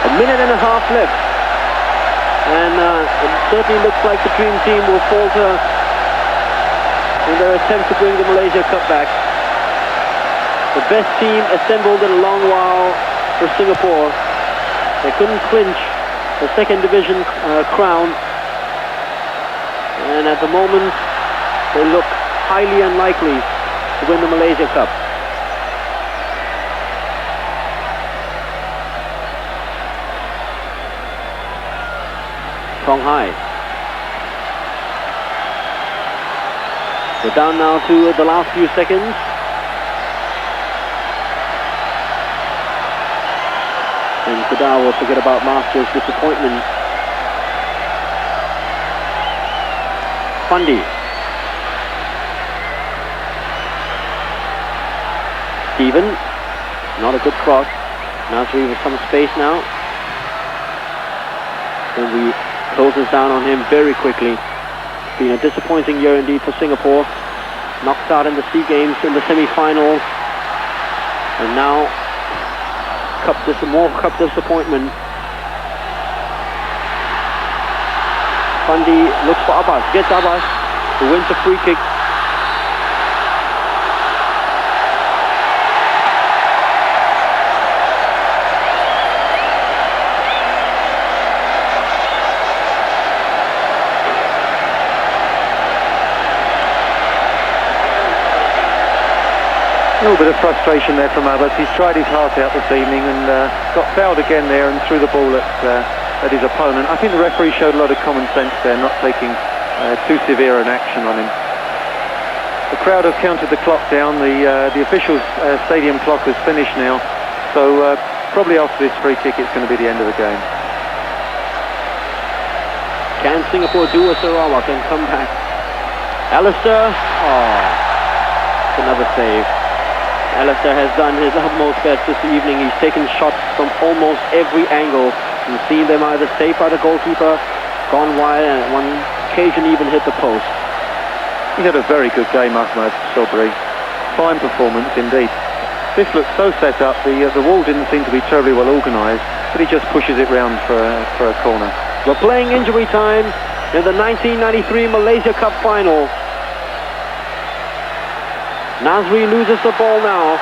A minute and a half left. And it certainly looks like the Dream Team will falter in their attempt to bring the Malaysia Cup back. The best team assembled in a long while for Singapore. They couldn't clinch the second division crown. And at the moment, they look highly unlikely to win the Malaysia Cup. Tong Hai. We're down now to the last few seconds. And Kedah will forget about last year's disappointment. Fandi. Stephen. Not a good cross. Nasri with some space now. And we closes down on him very quickly. It's been a disappointing year indeed for Singapore. Knocked out in the SEA Games in the semi-final. And now, more cup disappointment. Fandi looks for Abbas, gets Abbas, who wins a free kick. little bit of frustration there from Abbas. He's tried his heart out this evening and got fouled again there and threw the ball at his opponent. I think the referee showed a lot of common sense there, not taking too severe an action on him. The crowd have counted the clock down. The officials' stadium clock has finished now. So probably after this free kick, it's going to be the end of the game. Can Singapore do a Sarawak and come back? Alistair, another save. Alistair has done his utmost best this evening. He's taken shots from almost every angle and seen them either saved by the goalkeeper, gone wide, and on one occasion even hit the post. He had a very good game, Ahmad Sobri. Fine performance indeed. This looks so set up. The wall didn't seem to be terribly well organised, but he just pushes it round for a corner. We're playing injury time in the 1993 Malaysia Cup final. Nasri loses the ball now.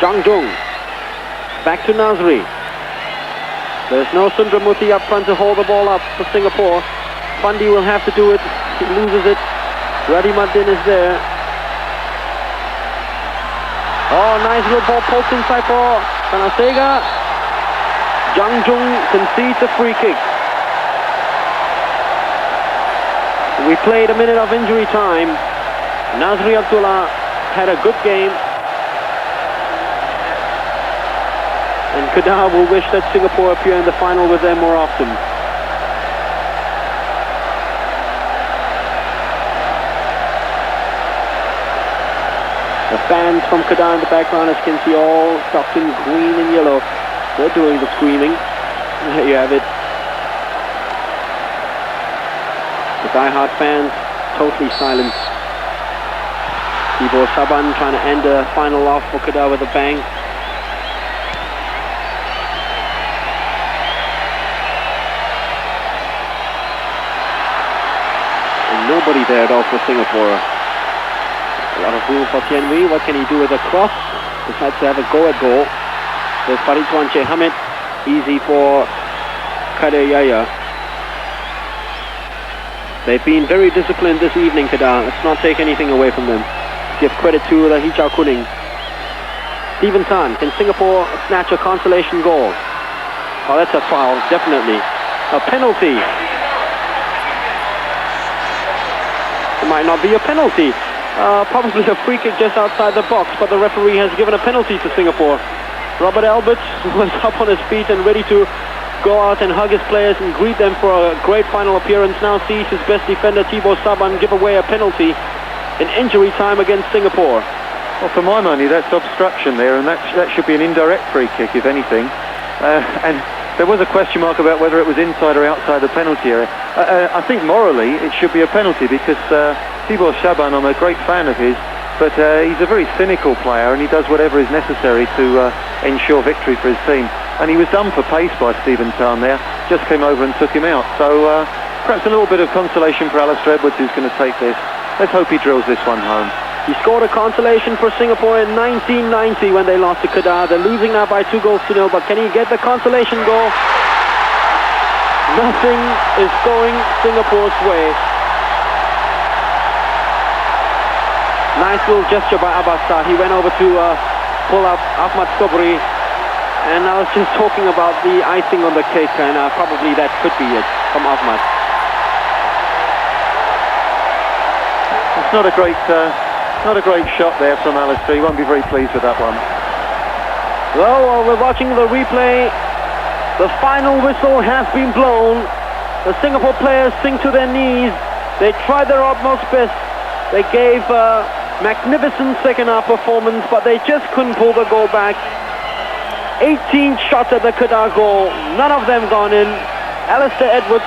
Jang Jung. Back to Nasri. There's no Sundramuthi up front to hold the ball up for Singapore. Fandi will have to do it. He loses it. Radimuddin is there. Oh, nice little ball poked inside for Panasega. Jang Jung concedes a free kick. We played a minute of injury time. Nasri Abdullah had a good game. And Kedah will wish that Singapore appear in the final with them more often. The fans from Kedah in the background, as you can see, all stuffed in green and yellow. They're doing the screaming. There you have it. The die-hard fans totally silent. Thibaut Saban trying to end the final off for Kedah with a bang. And nobody there at all for Singapore. A lot of room for Tian Wei. What can he do with a cross? Decides to have a go at goal. There's Farituan Che Hamid. Easy for Kader Yahya. They've been very disciplined this evening, Kedah. Let's not take anything away from them. Give credit to the Hijau Kuning. Stephen Tan, can Singapore snatch a consolation goal? Oh, that's a foul, definitely. A penalty. It might not be a penalty. Probably a free kick just outside the box, but the referee has given a penalty to Singapore. Robert Albert was up on his feet and ready to go out and hug his players and greet them for a great final appearance. Now sees his best defender, Thibaut Saban, give away a penalty in injury time against Singapore. Well, for my money, that's obstruction there, and that should be an indirect free kick, if anything. And there was a question mark about whether it was inside or outside the penalty area. I think morally it should be a penalty because Thibaut Saban, I'm a great fan of his, but he's a very cynical player and he does whatever is necessary to ensure victory for his team. And he was done for pace by Stephen Tan there, just came over and took him out. So perhaps a little bit of consolation for Alistair Edwards, who's going to take this. Let's hope he drills this one home. He scored a consolation for Singapore in 1990 when they lost to Kedah. They're losing now by 2-0, but can he get the consolation goal? Nothing is going Singapore's way. Nice little gesture by Abbas. He went over to pull up Ahmad Sobri. And I was just talking about the icing on the cake, and probably that could be it from Ahmad. It's not a great shot there from Alistair. He won't be very pleased with that one. Well, we're watching the replay. The final whistle has been blown. The Singapore players sink to their knees. They tried their utmost best. They gave a magnificent second half performance, but they just couldn't pull the goal back. 18 shots at the Kedah goal, none of them gone in. Alistair Edwards,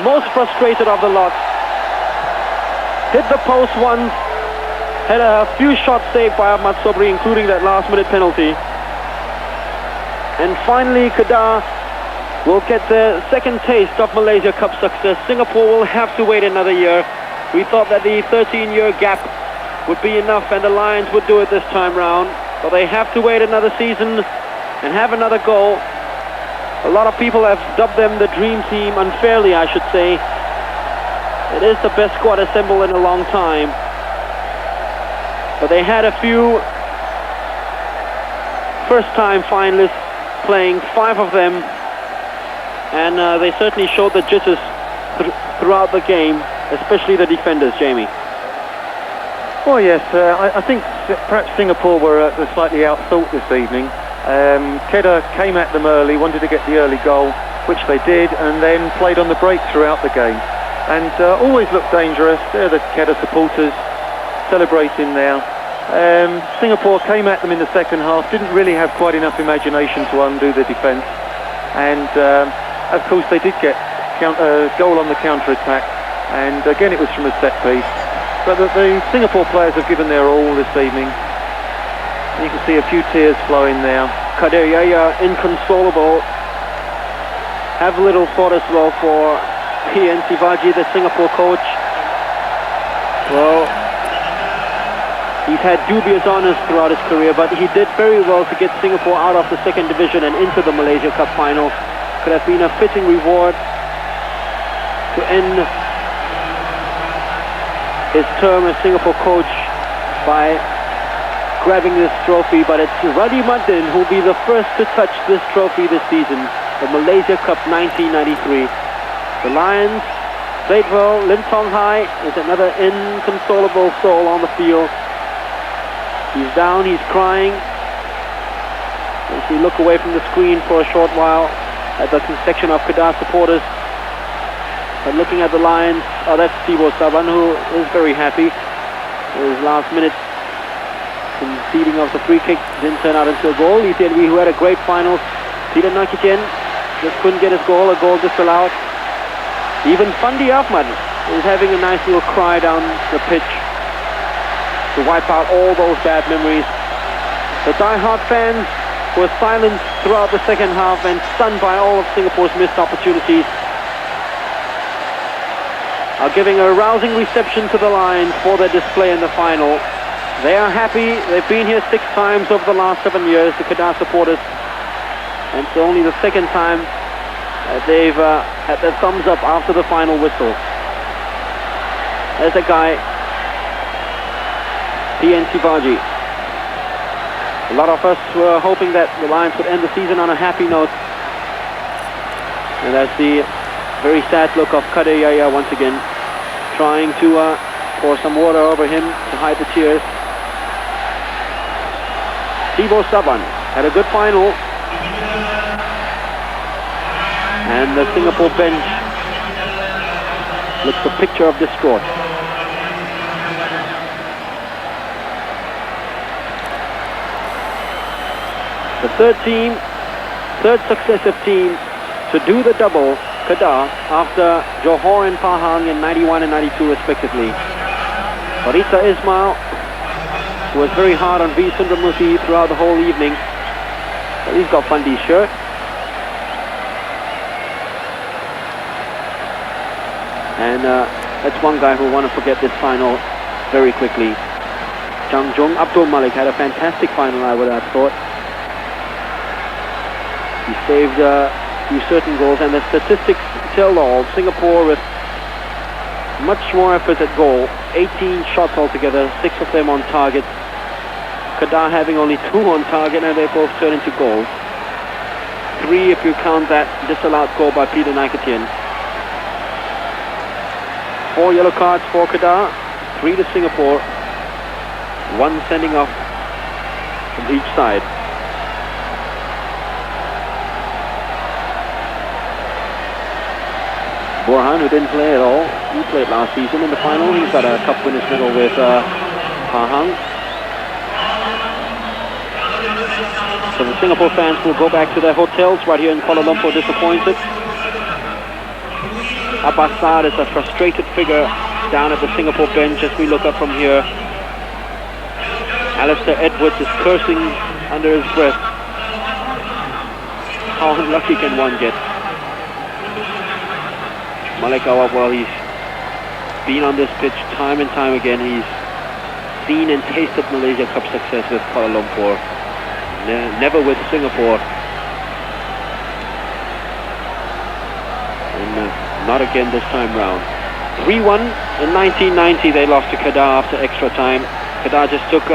most frustrated of the lot. Hit the post once, had a few shots saved by Ahmad Sobri, including that last-minute penalty. And finally, Kedah will get their second taste of Malaysia Cup success. Singapore will have to wait another year. We thought that the 13-year gap would be enough and the Lions would do it this time round, but they have to wait another season and have another goal. A lot of people have dubbed them the dream team, unfairly I should say. It is the best squad assembled in a long time. But they had a few first-time finalists playing, 5 of them, and they certainly showed the jitters throughout the game, especially the defenders, Jamie. Well, yes, I think perhaps Singapore were slightly outthought this evening. Kedah came at them early, wanted to get the early goal, which they did, and then played on the break throughout the game. And always looked dangerous. They're the Kedah supporters celebrating now. Singapore came at them in the second half, didn't really have quite enough imagination to undo the defence. And of course they did get a goal on the counter-attack. And again it was from a set piece. But the Singapore players have given their all this evening. You can see a few tears flowing now. Kadir Yahya inconsolable. Have little thought as well for P.N. Sivaji, the Singapore coach. Well, he's had dubious honours throughout his career, but he did very well to get Singapore out of the second division and into the Malaysia Cup final. Could have been a fitting reward to end his term as Singapore coach by grabbing this trophy, but it's Radhi Madin who'll be the first to touch this trophy this season, the Malaysia Cup 1993. The Lions played well. Lim Tong Hai is another inconsolable soul on the field. He's down, he's crying. As we look away from the screen for a short while at the section of Kedah supporters, but looking at the Lions, oh, that's Thibaut Saban, who is very happy. His last minute conceding of the free kick didn't turn out into a goal. He said, who had a great final. Peter Nakichin just couldn't get his goal, a goal disallowed. Even Fandi Ahmad is having a nice little cry down the pitch to wipe out all those bad memories. The die-hard fans were silenced throughout the second half and stunned by all of Singapore's missed opportunities, are giving a rousing reception to the Lions for their display in the final. They are happy. They've been here 6 times over the last 7 years, the Kedah supporters, and it's only the second time they've had their thumbs up after the final whistle. There's a guy, P.N. Sivaji. A lot of us were hoping that the Lions would end the season on a happy note, and that's the very sad look of Kadir Yahya once again, trying to pour some water over him to hide the tears. Thibaut Saban had a good final, and the Singapore bench looks a picture of distraught. The third successive team to do the double, Kedah, after Johor and Pahang in 91 and 92 respectively. Farita Ismail, who was very hard on V. Sundramoorthy throughout the whole evening. But he's got Fundy's shirt. And that's one guy who want to forget this final very quickly. Chang Jung Abdul Malik had a fantastic final, I would have thought. He saved a few certain goals, and the statistics tell all. Singapore with much more effort at goal, 18 shots altogether, 6 of them on target. Kedah having only 2 on target, and they both turn into goals. 3 if you count that disallowed goal by Peter Nakichin. 4 yellow cards for Kedah, 3 to Singapore, 1 sending off from each side. Borhan, who didn't play at all, he played last season in the final. He's got a cup winners medal with Pahang. So the Singapore fans will go back to their hotels right here in Kuala Lumpur disappointed. Abbas Saad is a frustrated figure down at the Singapore bench as we look up from here. Alistair Edwards is cursing under his breath. How unlucky can one get? Malik Awab, well, he's been on this pitch time and time again. He's seen and tasted Malaysia Cup success with Kuala Lumpur, never with Singapore, and not again this time round. 3-1 in 1990 they lost to Kedah after extra time. Kedah just took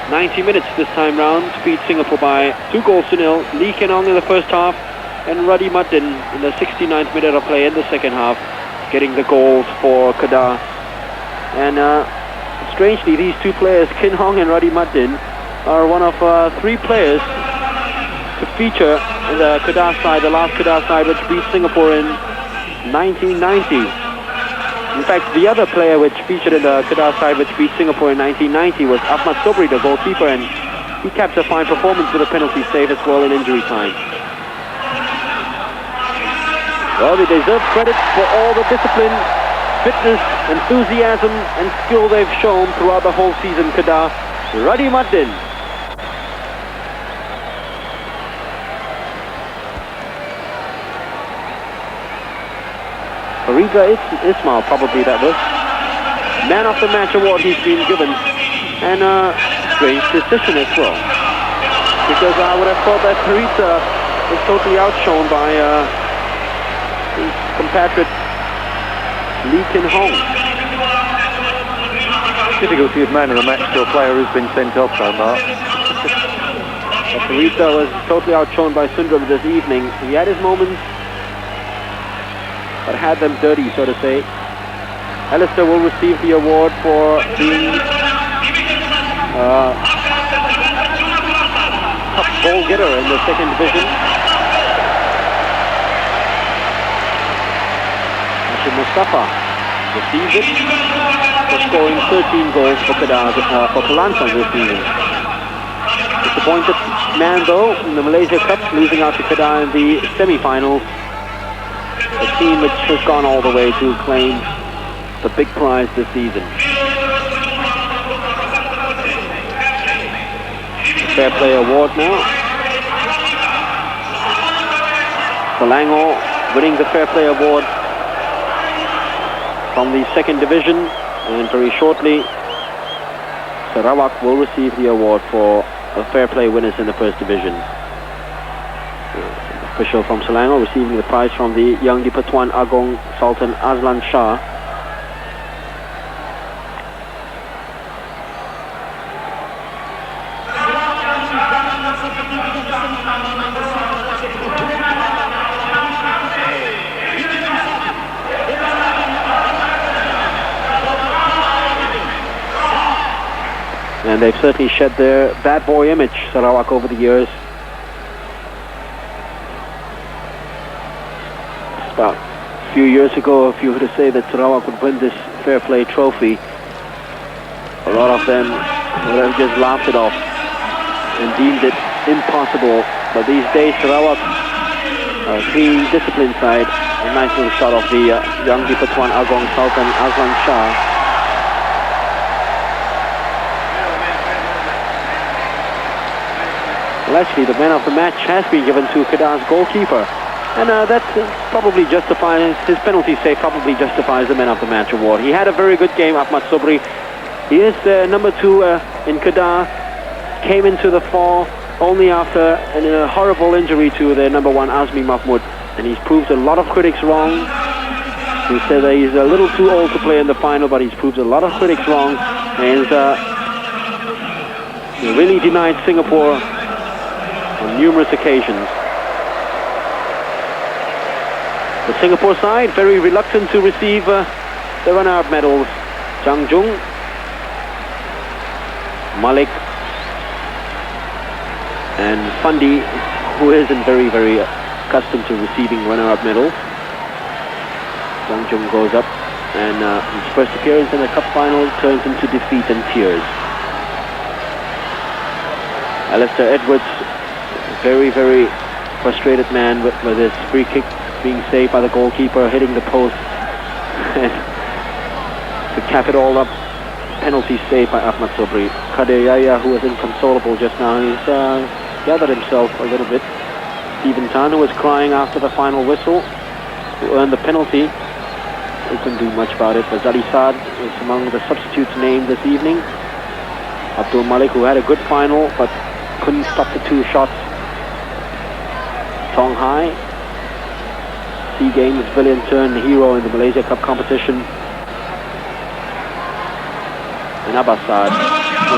90 minutes this time round to beat Singapore by 2-0. Lee Ken-ong in the first half and Ruddy Muddin in the 69th minute of play in the second half, getting the goals for Kedah. And strangely, these two players, Ken-hong and Ruddy Muddin, are one of 3 players to feature in the Kedah side, the last Kedah side, which beat Singapore in 1990. In fact, the other player which featured in the Kedah side which beat Singapore in 1990 was Ahmad Sobri, the goalkeeper, and he kept a fine performance with a penalty save as well in injury time. Well, they deserve credit for all the discipline, fitness, enthusiasm and skill they've shown throughout the whole season, Kedah. Ruddy Muddin. Fariga Ismail, probably that was. Man of the match award he's been given. And a strange decision as well. Because I would have thought that Fariga was totally outshone by his compatriot Lee Ken-hong. Difficulty of man of the match to a player who's been sent off, though, Mark. Fariga was totally outshone by Sundram this evening. He had his moments, but had them dirty, so to say. Alistair will receive the award for being top goal getter in the second division. Hashim Mustafa receives it for scoring 13 goals for Kedah, for Kelantan this season. Disappointed man though in the Malaysia Cup, losing out to Kedah in the semi-finals. A team which has gone all the way to claim the big prize this season. The Fair Play Award now. Selangor winning the Fair Play Award from the second division, and very shortly Sarawak will receive the award for a Fair Play winners in the first division. Official from Selangor receiving the prize from the Yang di-Pertuan Agong Sultan Azlan Shah. And they've certainly shed their bad boy image, Sarawak, over the years. About a few years ago, if you were to say that Sarawak would win this Fair Play trophy, a lot of them would have just laughed it off and deemed it impossible. But these days, Sarawak, clean, disciplined side, a nice little shot of the Yang di-Pertuan Agong Sultan Azlan Shah. Well, actually, the man of the match has been given to Kedah's goalkeeper. And that probably justifies, his penalty save probably justifies the man of the match award. He had a very good game, Ahmad Sobri. He is number 2 in Kedah. Came into the fore only after a horrible injury to their number 1, Azmi Mahmood. And he's proved a lot of critics wrong. He said that he's a little too old to play in the final, but he's proved a lot of critics wrong. And he really denied Singapore on numerous occasions. The Singapore side very reluctant to receive the runner-up medals. Chang Jung, Malik, and Fandi, who isn't very, very accustomed to receiving runner-up medals. Chang Jung goes up, and his first appearance in the cup final turns into defeat and tears. Alistair Edwards, very, very frustrated man with his free kick being saved by the goalkeeper, hitting the post. And to cap it all up, penalty saved by Ahmad Sobri. Kadir Yahya, who was inconsolable just now, he's gathered himself a little bit. Stephen Tan, who was crying after the final whistle, who earned the penalty. He couldn't do much about it. But Zali Saad was among the substitutes named this evening. Abdul Malik, who had a good final, but couldn't stop the 2 shots. Tong Hai, SEA Games villain turned hero in the Malaysia Cup competition. And Abbasad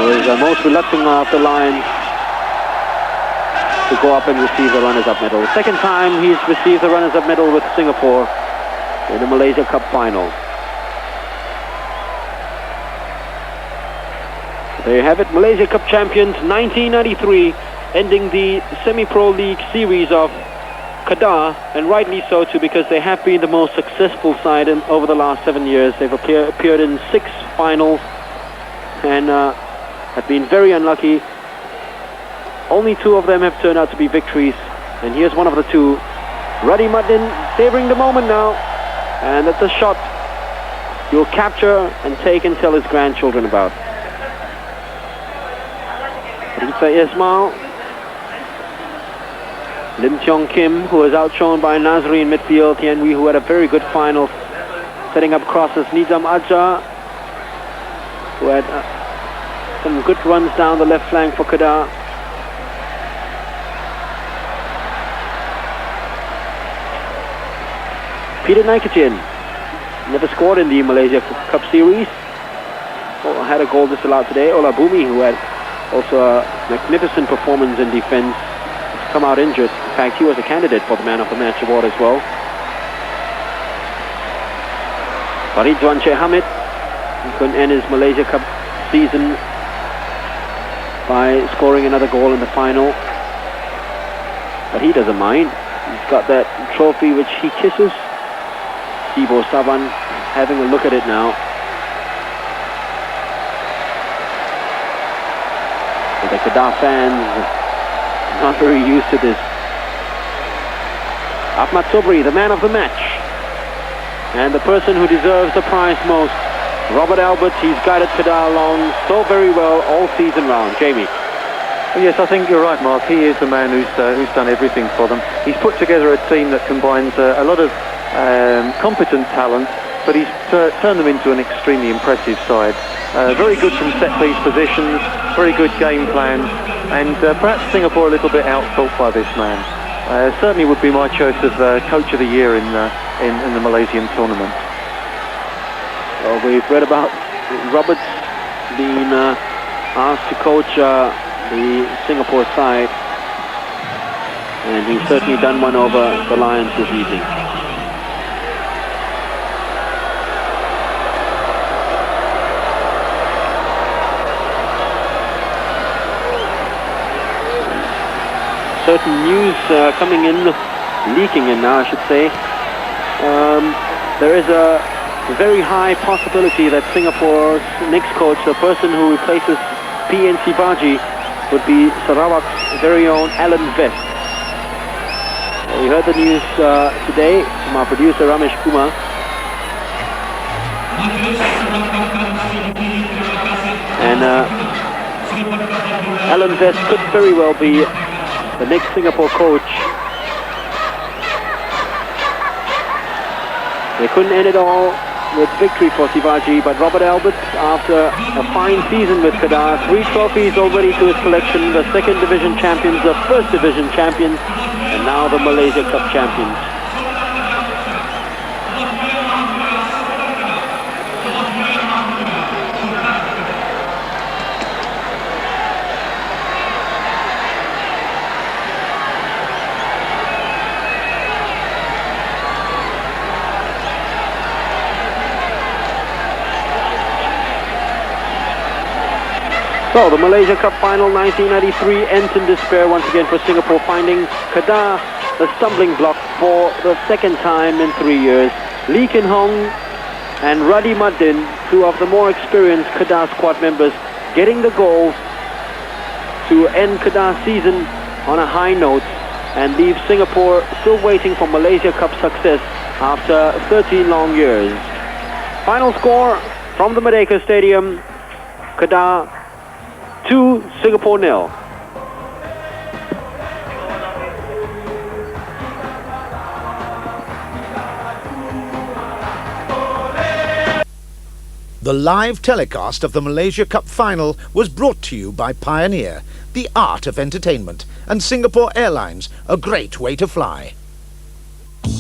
was most reluctant of the Lions to go up and receive the runners-up medal. The second time he's received the runners-up medal with Singapore in the Malaysia Cup final. There you have it, Malaysia Cup champions 1993, ending the Semi-Pro League series of Kedah, and rightly so too, because they have been the most successful side over the last 7 years. They've appeared in 6 finals and have been very unlucky. Only 2 of them have turned out to be victories, and here's one of the 2. Ruddy Muddin savouring the moment now, and that's a shot you'll capture and take and tell his grandchildren about. Risa Ismail, Lim Cheong Kim, who was outshone by Nazri in midfield, Tian Wee, who had a very good final, setting up crosses, Nizam Adja, who had some good runs down the left flank for Kedah. Peter Naikachin, never scored in the Malaysia Cup Series. Had a goal disallowed today. Ola Bumi, who had also a magnificent performance in defence, has come out injured. In fact, he was a candidate for the Man of the Match award as well. Farid Wan Hamid, he couldn't end his Malaysia Cup season by scoring another goal in the final. But he doesn't mind. He's got that trophy which he kisses. Sibo Savan having a look at it now. The Kedah fans not very used to this. Ahmad Sobri, the man of the match, and the person who deserves the prize most, Robert Albert. He's guided Kedah along so very well all season round. Jamie. Yes, I think you're right, Mark. He is the man who's done everything for them. He's put together a team that combines a lot of competent talent, but he's turned them into an extremely impressive side. Very good from set-piece positions, very good game plan, and perhaps Singapore a little bit outthought by this man. Certainly would be my choice of Coach of the Year in the Malaysian tournament. Well, we've read about Roberts being asked to coach the Singapore side, and he's certainly done one over the Lions this evening. Certain news coming in, leaking in now, I should say. There is a very high possibility that Singapore's next coach, the person who replaces PN Sivaji, would be Sarawak's very own Alan Vest. We heard the news today from our producer Ramesh Kumar. And Alan Vest could very well be the next Singapore coach. They couldn't end it all with victory for Sivaji, but Robert Albert, after a fine season with Kedah, 3 trophies already to his collection, the 2nd Division champions, the 1st Division champions, and now the Malaysia Cup champions. So the Malaysia Cup final 1993 ends in despair once again for Singapore, finding Kedah the stumbling block for the 2nd time in 3 years. Lee Kin Hong and Ruddy Muddin, 2 of the more experienced Kedah squad members, getting the goals to end Kedah's season on a high note and leave Singapore still waiting for Malaysia Cup success after 13 long years. Final score from the Merdeka Stadium, Kedah 2, Singapore 0. The live telecast of the Malaysia Cup final was brought to you by Pioneer, the art of entertainment, and Singapore Airlines, a great way to fly.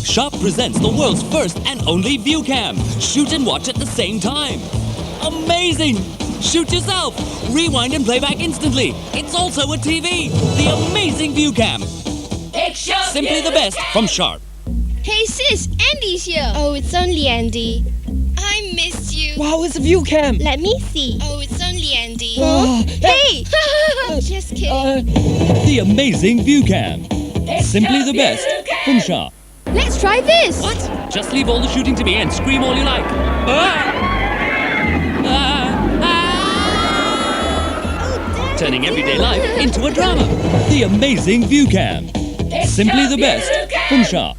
Sharp presents the world's first and only view cam. Shoot and watch at the same time. Amazing! Shoot yourself! Rewind and playback instantly. It's also a TV. The amazing view cam. Simply the best from Sharp. Hey sis, Andy's here. Oh, it's only Andy. I missed you. Wow, it's a view cam. Let me see. Oh, it's only Andy. Oh, hey! Just kidding. The amazing view cam. Simply the best from Sharp. Let's try this. What? Just leave all the shooting to me and scream all you like. Turning everyday life into a drama. The amazing view cam. Simply the best from Sharp.